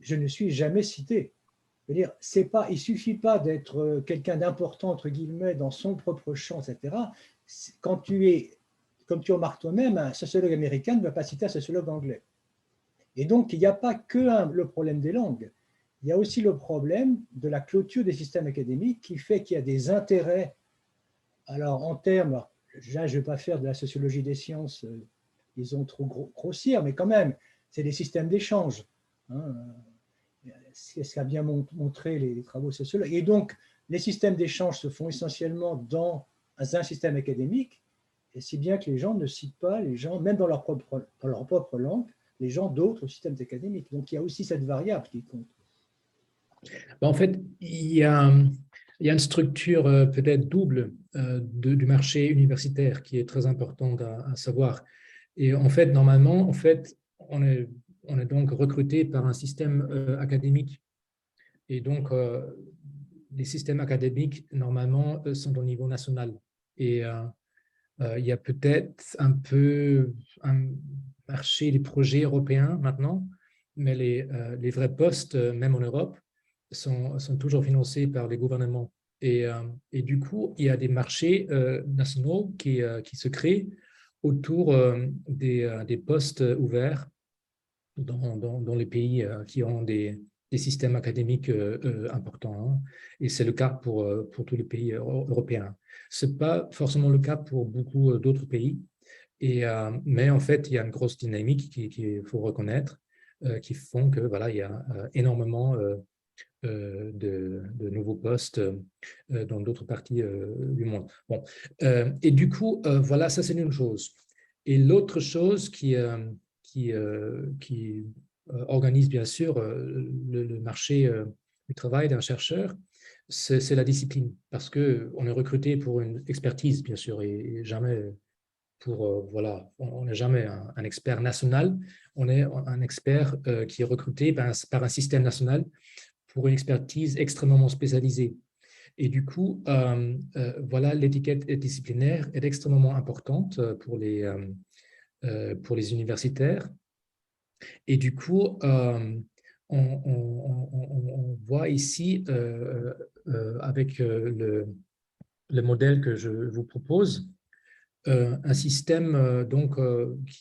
je ne suis jamais cité. Je veux dire, il ne suffit pas d'être quelqu'un d'important, entre guillemets, dans son propre champ, etc. Quand comme tu remarques toi-même, un sociologue américain ne va pas citer un sociologue anglais. Et donc, il n'y a pas que le problème des langues. Il y a aussi le problème de la clôture des systèmes académiques qui fait qu'il y a des intérêts. Alors, en termes, je ne vais pas faire de la sociologie des sciences, disons, trop grossière, mais quand même, c'est des systèmes d'échange. Hein, c'est ce qu'a bien montré les travaux sociologiques. Et donc, les systèmes d'échange se font essentiellement dans un système académique, et si bien que les gens ne citent pas les gens, même dans leur propre langue, les gens d'autres systèmes académiques. Donc, il y a aussi cette variable qui compte. En fait, il y a une structure peut-être double du marché universitaire qui est très importante à savoir. Et en fait, normalement, on est donc recruté par un système académique. Et donc, les systèmes académiques, normalement, sont au niveau national. Et il y a peut-être un peu un marché des projets européens maintenant, mais les vrais postes, même en Europe, sont toujours financés par les gouvernements. Et du coup, il y a des marchés nationaux qui se créent autour des postes ouverts dans les pays qui ont des systèmes académiques importants. Hein. Et c'est le cas pour tous les pays européens. Ce n'est pas forcément le cas pour beaucoup d'autres pays. Mais en fait, il y a une grosse dynamique qu'il faut reconnaître, qui font que voilà, il y a énormément de nouveaux postes dans d'autres parties du monde. Bon. Et du coup, voilà, ça c'est une chose. Et l'autre chose qui organise bien sûr le marché du travail d'un chercheur, c'est la discipline, parce qu'on est recruté pour une expertise, bien sûr, et jamais voilà, on n'est jamais un expert national, on est un expert qui est recruté par un système national pour une expertise extrêmement spécialisée. Et du coup, voilà, l'étiquette disciplinaire est extrêmement importante pour les universitaires. Et du coup, on voit ici, avec le modèle que je vous propose, un système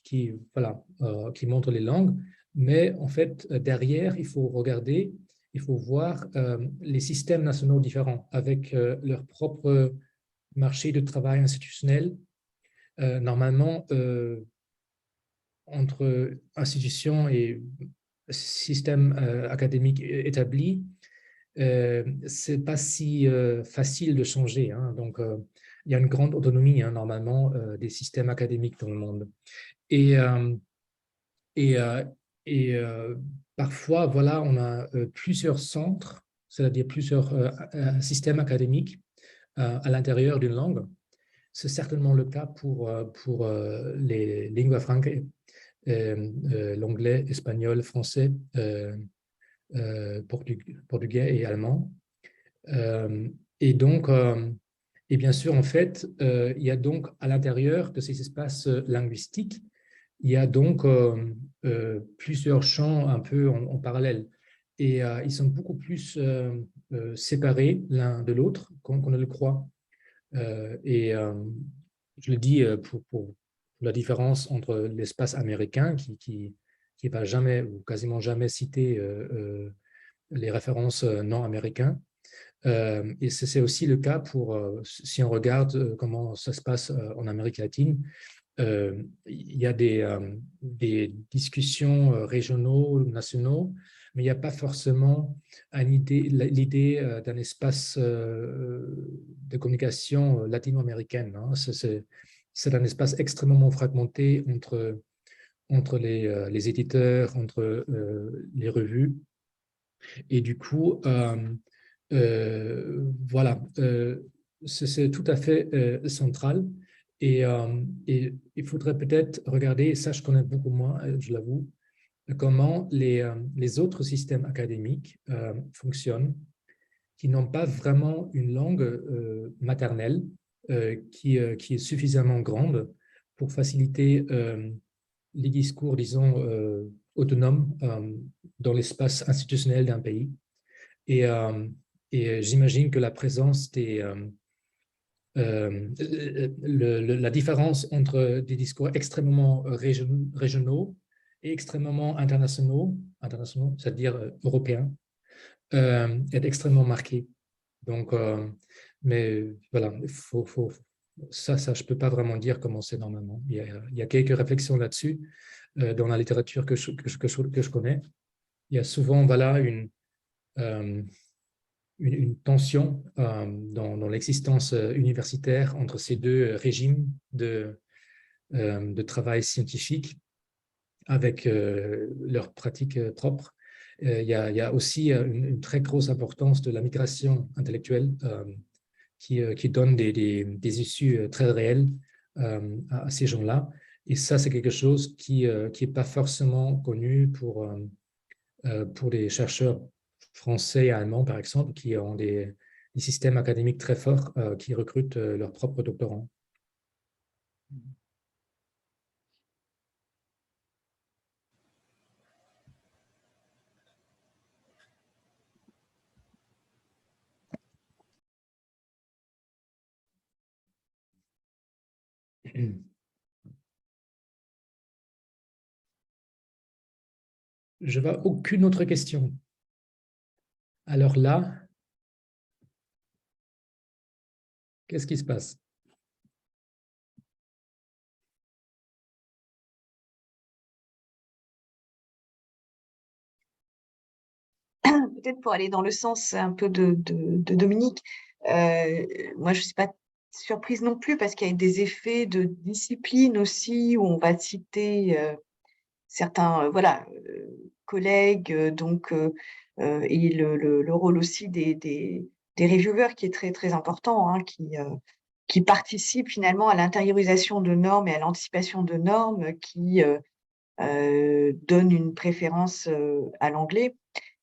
qui montre les langues, mais en fait, derrière, il faut voir les systèmes nationaux différents avec leur propre marché de travail institutionnel. Normalement, entre institutions et systèmes académiques établis, ce n'est pas si facile de changer. Hein. Donc, il y a une grande autonomie, hein, normalement, des systèmes académiques dans le monde. Et parfois, voilà, on a plusieurs centres, c'est-à-dire plusieurs systèmes académiques à l'intérieur d'une langue. C'est certainement le cas pour les lingua franca, l'anglais, espagnol, français, portugais et allemand. Et donc, Et bien sûr, en fait, il y a donc à l'intérieur de ces espaces linguistiques, il y a donc plusieurs champs un peu en parallèle. Et ils sont beaucoup plus séparés l'un de l'autre qu'on ne le croit. Je le dis pour la différence entre l'espace américain qui va jamais ou quasiment jamais citer les références non américaines. Et c'est aussi le cas pour, si on regarde comment ça se passe en Amérique latine, il y a des discussions régionaux, nationaux, mais il n'y a pas forcément l'idée d'un espace de communication latino-américaine. Hein. C'est un espace extrêmement fragmenté entre les éditeurs, entre les revues. Et du coup, voilà, c'est tout à fait central. Et il faudrait peut-être regarder, et ça je connais beaucoup moins, je l'avoue, comment les autres systèmes académiques fonctionnent, qui n'ont pas vraiment une langue maternelle qui est suffisamment grande pour faciliter les discours, disons, autonomes dans l'espace institutionnel d'un pays. Et, j'imagine que la présence la différence entre des discours extrêmement régionaux et extrêmement internationaux, c'est-à-dire européens, est extrêmement marquée. Donc, mais voilà, ça, je ne peux pas vraiment dire comment c'est normalement. Il y a quelques réflexions là-dessus dans la littérature que je connais. Il y a souvent, voilà, une tension dans l'existence universitaire entre ces deux régimes de travail scientifique avec leurs pratiques propres. Il y a aussi une très grosse importance de la migration intellectuelle qui donne des issues très réelles à ces gens-là. Et ça, c'est quelque chose qui n'est pas forcément connu pour les chercheurs français et allemands, par exemple, qui ont des systèmes académiques très forts qui recrutent leurs propres doctorants. Je vois aucune autre question. Alors là, qu'est-ce qui se passe? Peut-être pour aller dans le sens un peu de Dominique, moi je ne suis pas surprise non plus parce qu'il y a des effets de discipline aussi où on va citer certains voilà, collègues donc, et le rôle aussi des reviewers qui est très, très important, hein, qui participent finalement à l'intériorisation de normes et à l'anticipation de normes qui donnent une préférence à l'anglais.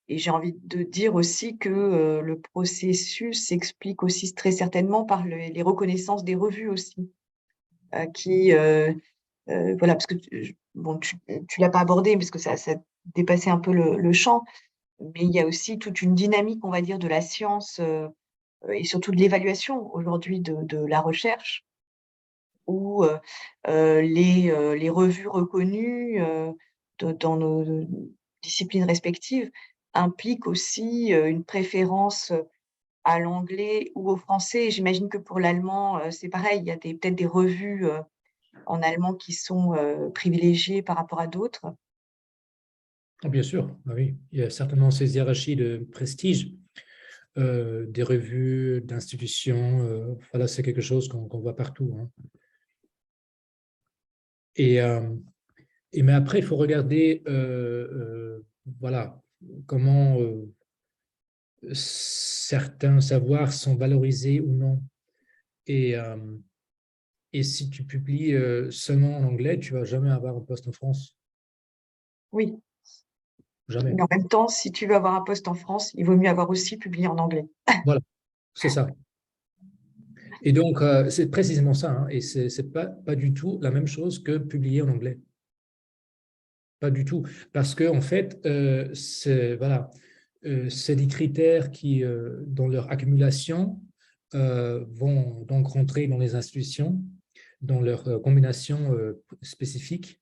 Et j'ai envie de dire aussi que le processus s'explique aussi très certainement par les reconnaissances des revues aussi, qui voilà, parce que bon, tu l'as pas abordé parce que ça dépassait un peu le champ, mais il y a aussi toute une dynamique, on va dire, de la science et surtout de l'évaluation aujourd'hui de la recherche, où les revues reconnues dans nos disciplines respectives impliquent aussi une préférence à l'anglais ou au français. J'imagine que pour l'allemand, c'est pareil, il y a peut-être des revues en allemand qui sont privilégiées par rapport à d'autres. Bien sûr, oui. Il y a certainement ces hiérarchies de prestige des revues, d'institutions. Voilà, c'est quelque chose qu'on voit partout. Hein. Mais après, il faut regarder voilà, comment certains savoirs sont valorisés ou non. Et si tu publies seulement en anglais, tu ne vas jamais avoir un poste en France. Oui. Jamais. Mais en même temps, si tu veux avoir un poste en France, il vaut mieux avoir aussi publié en anglais. Voilà, c'est ça. Et donc, c'est précisément ça, hein, et ce n'est pas du tout la même chose que publier en anglais. Pas du tout. Parce qu'en fait, voilà, c'est des critères qui, dans leur accumulation, vont donc rentrer dans les institutions, dans leur combination spécifique.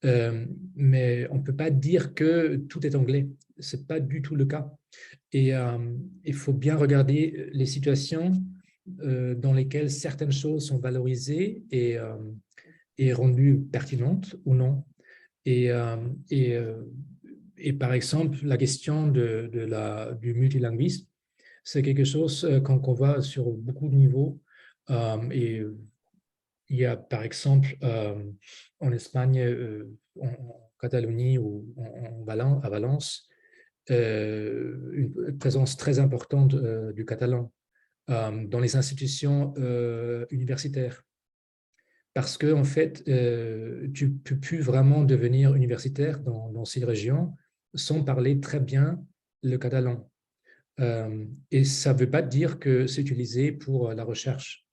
Mais on ne peut pas dire que tout est anglais. Ce n'est pas du tout le cas. Et il faut bien regarder les situations dans lesquelles certaines choses sont valorisées et rendues pertinentes ou non. Et, et par exemple, la question du multilinguisme, c'est quelque chose qu'on voit sur beaucoup de niveaux. Et il y a par exemple en Espagne, en Catalogne ou à Valence, une présence très importante du catalan dans les institutions universitaires. Parce que en fait, tu ne peux plus vraiment devenir universitaire dans ces régions sans parler très bien le catalan. Et ça ne veut pas dire que c'est utilisé pour la recherche.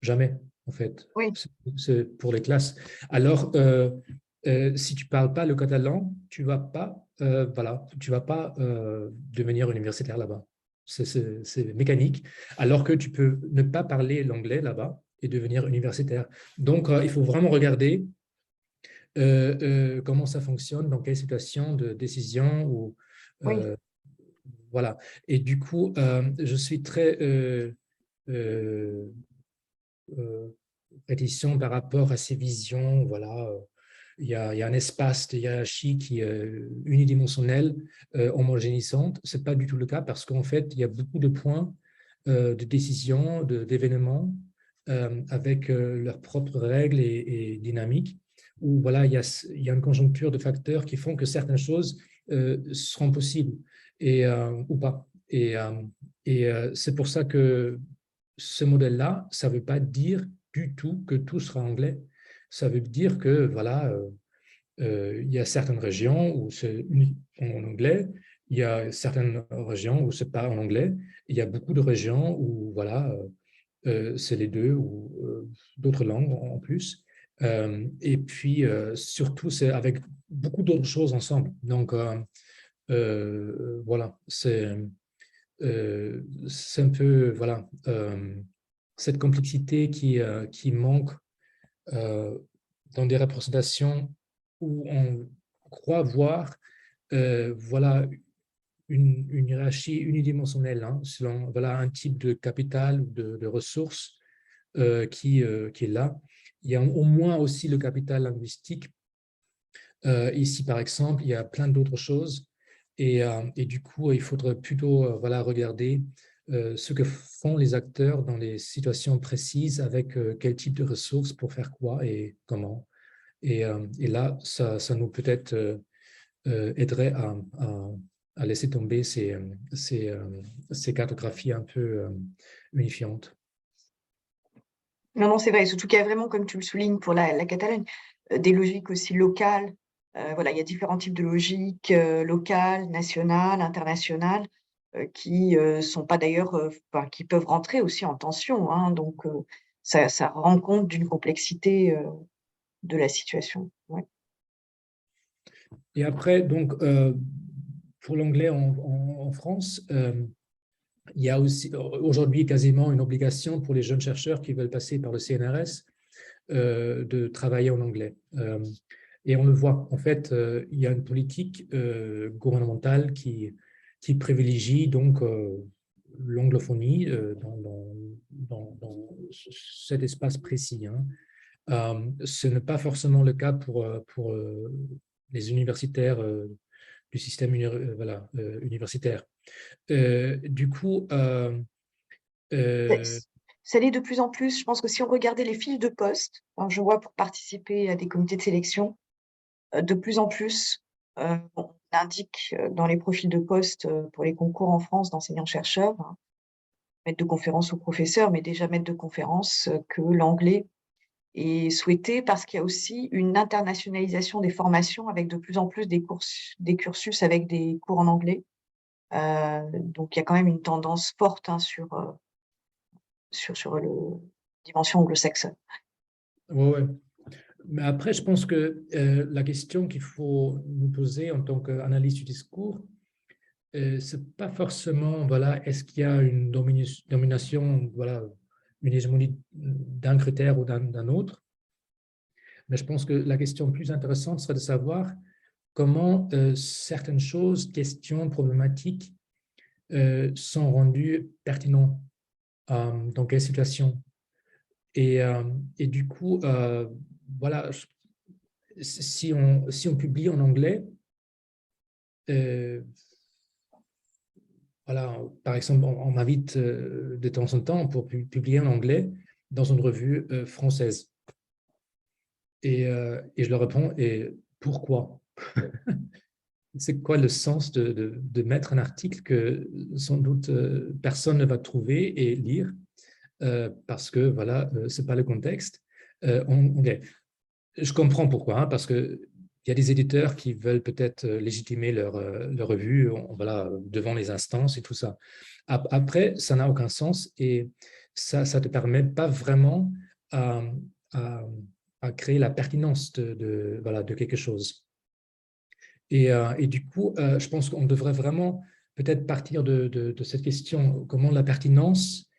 Jamais, en fait. Oui. C'est pour les classes. Alors, si tu ne parles pas le catalan, tu ne vas pas, devenir universitaire là-bas. C'est mécanique. Alors que tu peux ne pas parler l'anglais là-bas et devenir universitaire. Donc, il faut vraiment regarder comment ça fonctionne, dans quelle situation de décision. Ou, Oui. voilà. Et du coup, je suis très réticent par rapport à ces visions. Voilà. Il y a un espace de hiérarchie qui est unidimensionnel, homogénéisante. Ce n'est pas du tout le cas parce qu'en fait, il y a beaucoup de points de décision, d'événements avec leurs propres règles et dynamiques, où voilà, il y a une conjoncture de facteurs qui font que certaines choses seront possibles ou pas. Et c'est pour ça que ce modèle-là, ça ne veut pas dire du tout que tout sera anglais. Ça veut dire que voilà, il y a certaines régions où c'est en anglais, il y a certaines régions où c'est pas en anglais, il y a beaucoup de régions où voilà, c'est les deux ou d'autres langues en plus. Et puis surtout, c'est avec beaucoup d'autres choses ensemble. Donc voilà, c'est un peu voilà, cette complexité qui manque dans des représentations où on croit voir voilà, une hiérarchie unidimensionnelle, hein, selon voilà, un type de capital, de ressources qui est là. Il y a au moins aussi le capital linguistique. Ici, par exemple, il y a plein d'autres choses. Et du coup, il faudrait plutôt voilà, regarder ce que font les acteurs dans les situations précises, avec quel type de ressources pour faire quoi et comment. Et là, ça nous peut-être aiderait à laisser tomber ces cartographies un peu unifiantes. Non, non, c'est vrai. Surtout qu'il y a vraiment, comme tu le soulignes pour la Catalogne, des logiques aussi locales. Voilà, il y a différents types de logiques locales, nationales, internationales, qui sont pas d'ailleurs, qui peuvent rentrer aussi en tension. Hein, donc, ça rend compte d'une complexité de la situation. Ouais. Et après, donc, pour l'anglais en France, il y a aussi aujourd'hui quasiment une obligation pour les jeunes chercheurs qui veulent passer par le CNRS de travailler en anglais. Et on le voit, en fait, il y a une politique gouvernementale qui privilégie donc l'anglophonie dans cet espace précis. Hein. Ce n'est pas forcément le cas pour les universitaires du système universitaire. Du coup, Ça l'est de plus en plus. Je pense que si on regardait les fiches de poste, alors je vois pour participer à des comités de sélection, de plus en plus, on indique dans les profils de poste pour les concours en France d'enseignants-chercheurs, hein, maître de conférence ou professeur, mais déjà maître de conférence, que l'anglais est souhaité parce qu'il y a aussi une internationalisation des formations avec de plus en plus des cursus avec des cours en anglais. Donc, il y a quand même une tendance forte hein, sur sur la dimension anglo-saxonne. Oui. Mais après, je pense que la question qu'il faut nous poser en tant qu'analyste du discours, ce n'est pas forcément, voilà, est-ce qu'il y a une domination, voilà, une hégémonie d'un critère ou d'un autre. Mais je pense que la question plus intéressante serait de savoir comment certaines choses, questions, problématiques sont rendues pertinentes dans quelle situation. Et du coup, voilà, si on publie en anglais, voilà, par exemple, on m'invite de temps en temps pour publier en anglais dans une revue française. Et je leur réponds, et pourquoi? C'est quoi le sens de mettre un article que sans doute personne ne va trouver et lire parce que voilà, ce n'est pas le contexte anglais. Je comprends pourquoi, hein, parce qu'il y a des éditeurs qui veulent peut-être légitimer leur revue voilà, devant les instances et tout ça. Après, ça n'a aucun sens et ça ne te permet pas vraiment à créer la pertinence voilà, de quelque chose. Et du coup, je pense qu'on devrait vraiment peut-être partir de cette question, comment la pertinence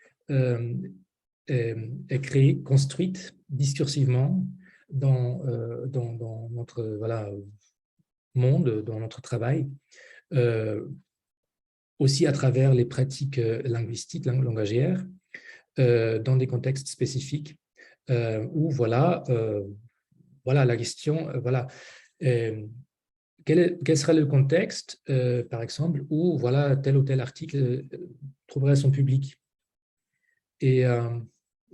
est créée, construite discursivement dans notre voilà, monde, dans notre travail, aussi à travers les pratiques linguistiques, langagières, dans des contextes spécifiques, où voilà, voilà la question, voilà, quel serait le contexte, par exemple, où voilà, tel ou tel article trouverait son public. Et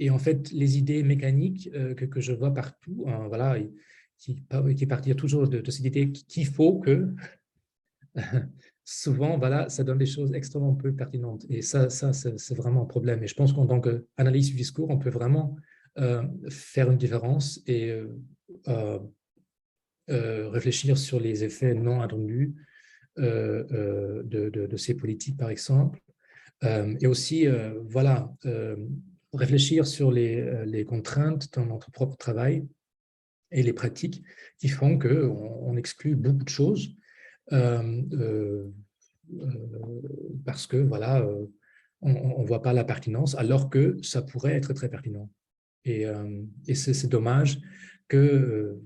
en fait, les idées mécaniques que je vois partout, voilà, qui partent toujours de cette idée qu'il faut que, souvent, voilà, ça donne des choses extrêmement peu pertinentes. Et ça c'est vraiment un problème. Et je pense qu'en tant qu'analyste du discours, on peut vraiment faire une différence et réfléchir sur les effets non attendus de ces politiques, par exemple. Et aussi, voilà, réfléchir sur les contraintes dans notre propre travail et les pratiques qui font qu'on exclut beaucoup de choses parce que, voilà, on ne voit pas la pertinence, alors que ça pourrait être très pertinent. Et c'est dommage que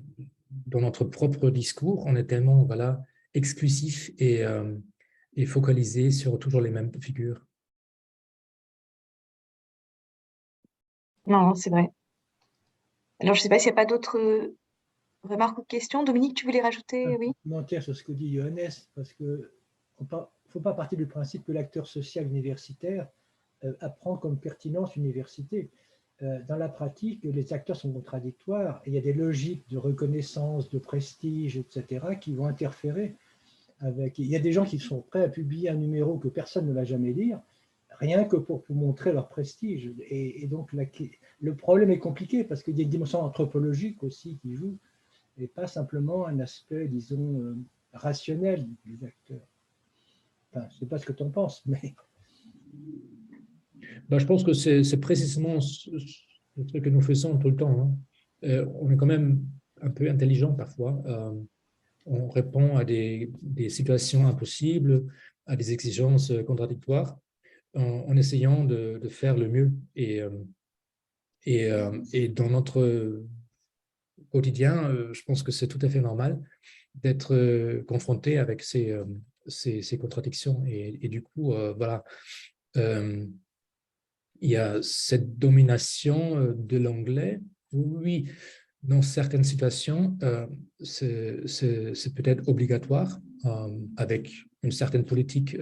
dans notre propre discours, on est tellement voilà, exclusif et focalisé sur toujours les mêmes figures. Non, c'est vrai. Alors, je ne sais pas s'il n'y a pas d'autres remarques ou questions. Dominique, tu voulais rajouter? Oui. Commentaire sur ce que dit Johannes, parce qu'il ne faut pas partir du principe que l'acteur social universitaire apprend comme pertinence l'université. Dans la pratique, les acteurs sont contradictoires et il y a des logiques de reconnaissance, de prestige, etc., qui vont interférer avec. Il y a des gens qui sont prêts à publier un numéro que personne ne va jamais lire, rien que pour montrer leur prestige. Et donc, le problème est compliqué parce qu'il y a une dimension anthropologique aussi qui joue, et pas simplement un aspect, disons, rationnel des acteurs. Enfin, je ne sais pas ce que tu en penses, mais... Ben, je pense que c'est précisément ce que nous faisons tout le temps. Hein. On est quand même un peu intelligent parfois. On répond à des situations impossibles, à des exigences contradictoires, en essayant de faire le mieux. Et dans notre quotidien, je pense que c'est tout à fait normal d'être confronté avec ces contradictions. Et du coup, voilà, il y a cette domination de l'anglais. Oui, dans certaines situations, c'est peut-être obligatoire avec une certaine politique,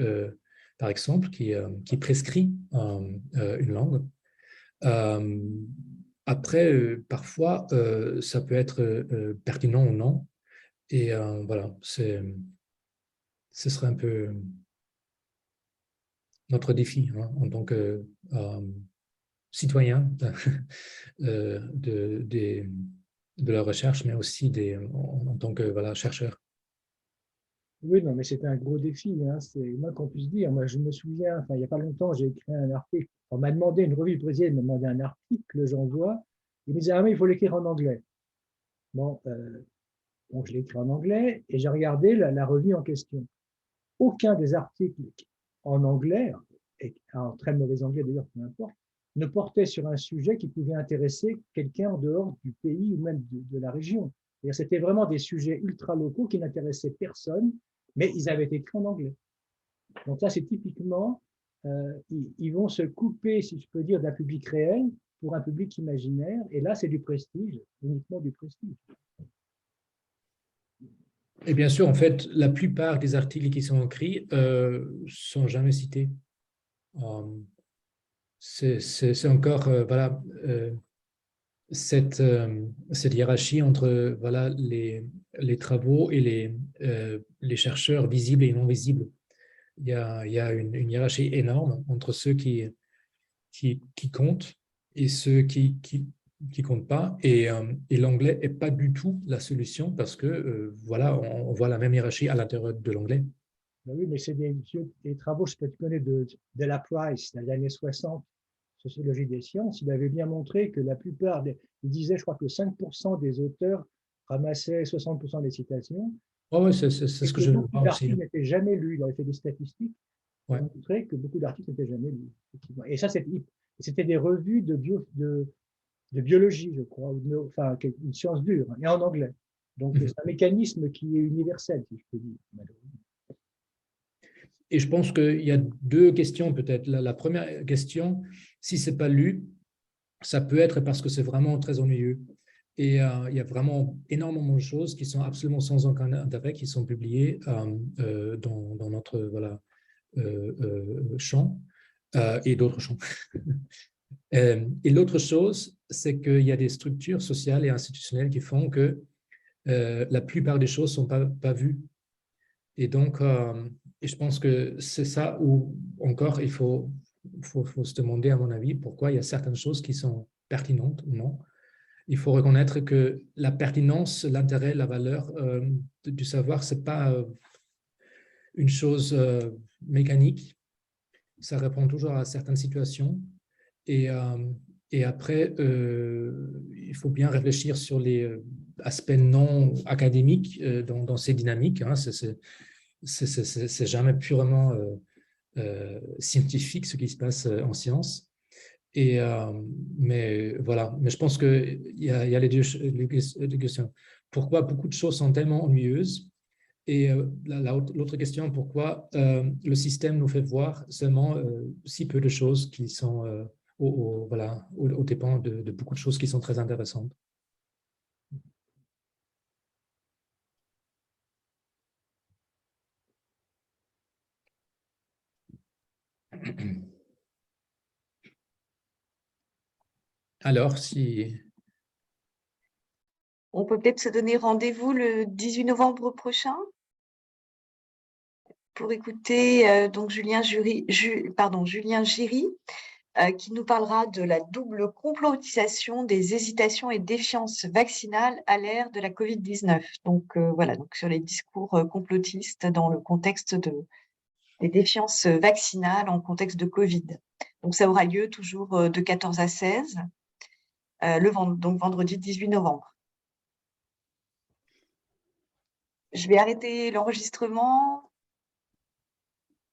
par exemple, qui prescrit une langue. Après, parfois, ça peut être pertinent ou non. Et voilà, ce serait un peu notre défi hein, en tant que citoyen de la recherche, mais aussi en tant que voilà, chercheur. Oui, non, mais c'était un gros défi, hein, c'est moins qu'on puisse dire. Moi, je me souviens, enfin, il n'y a pas longtemps, j'ai écrit un article. On m'a demandé, une revue parisienne m'a demandé un article, j'envoie. Il me disait, ah, mais il faut l'écrire en anglais. Bon, donc je l'ai écrit en anglais et j'ai regardé la revue en question. Aucun des articles en anglais, et en très mauvais anglais d'ailleurs, peu importe, ne portait sur un sujet qui pouvait intéresser quelqu'un en dehors du pays ou même de la région. C'était vraiment des sujets ultra locaux qui n'intéressaient personne, mais ils avaient été écrits en anglais. Donc là, c'est typiquement, ils vont se couper, si je peux dire, d'un public réel pour un public imaginaire. Et là, c'est du prestige, uniquement du prestige. Et bien sûr, en fait, la plupart des articles qui sont écrits sont jamais cités. C'est encore voilà, cette hiérarchie entre voilà, les travaux et les chercheurs visibles et non visibles. Il y a une hiérarchie énorme entre ceux qui comptent et ceux qui comptent pas. Et l'anglais n'est pas du tout la solution parce que voilà, on voit la même hiérarchie à l'intérieur de l'anglais. Ben oui, mais c'est des travaux, je sais pas si tu connais, de la Price, dans les années 60, Sociologie des sciences. Il avait bien montré que la plupart, il disait, je crois que 5% des auteurs ramassaient 60% des citations. Oh, oui, c'est ce que je vois aussi. Beaucoup d'articles n'étaient jamais lus. Il avait fait des statistiques qui ouais. montraient que beaucoup d'articles n'étaient jamais lus. Et ça, c'était des revues de biologie, je crois, enfin, une science dure, et en anglais. Donc, c'est un mécanisme qui est universel, si je peux dire, malheureusement. Et je pense qu'il y a deux questions peut-être. La première question, si ce n'est pas lu, ça peut être parce que c'est vraiment très ennuyeux. Et il y a vraiment énormément de choses qui sont absolument sans aucun intérêt, qui sont publiées dans notre voilà, champ et d'autres champs. Et l'autre chose, c'est qu'il y a des structures sociales et institutionnelles qui font que la plupart des choses ne sont pas vues. Et donc, et je pense que c'est ça où encore il faut se demander, à mon avis, pourquoi il y a certaines choses qui sont pertinentes ou non. Il faut reconnaître que la pertinence, l'intérêt, la valeur du savoir, ce n'est pas une chose mécanique. Ça répond toujours à certaines situations. Et après, il faut bien réfléchir sur les aspects non académiques dans ces dynamiques. Hein. C'est jamais purement scientifique ce qui se passe en sciences. Mais voilà, mais je pense qu'il y a les deux questions. Pourquoi beaucoup de choses sont tellement ennuyeuses? Et l'autre question, pourquoi le système nous fait voir seulement si peu de choses qui sont voilà, au dépend de beaucoup de choses qui sont très intéressantes. Alors, si... On peut peut-être se donner rendez-vous le 18 novembre prochain pour écouter donc Julien Giry, qui nous parlera de la double complotisation des hésitations et défiances vaccinales à l'ère de la Covid-19. Donc voilà, donc sur les discours complotistes dans le contexte des défiances vaccinales en contexte de Covid. Donc ça aura lieu toujours de 14 à 16, donc vendredi 18 novembre. Je vais arrêter l'enregistrement.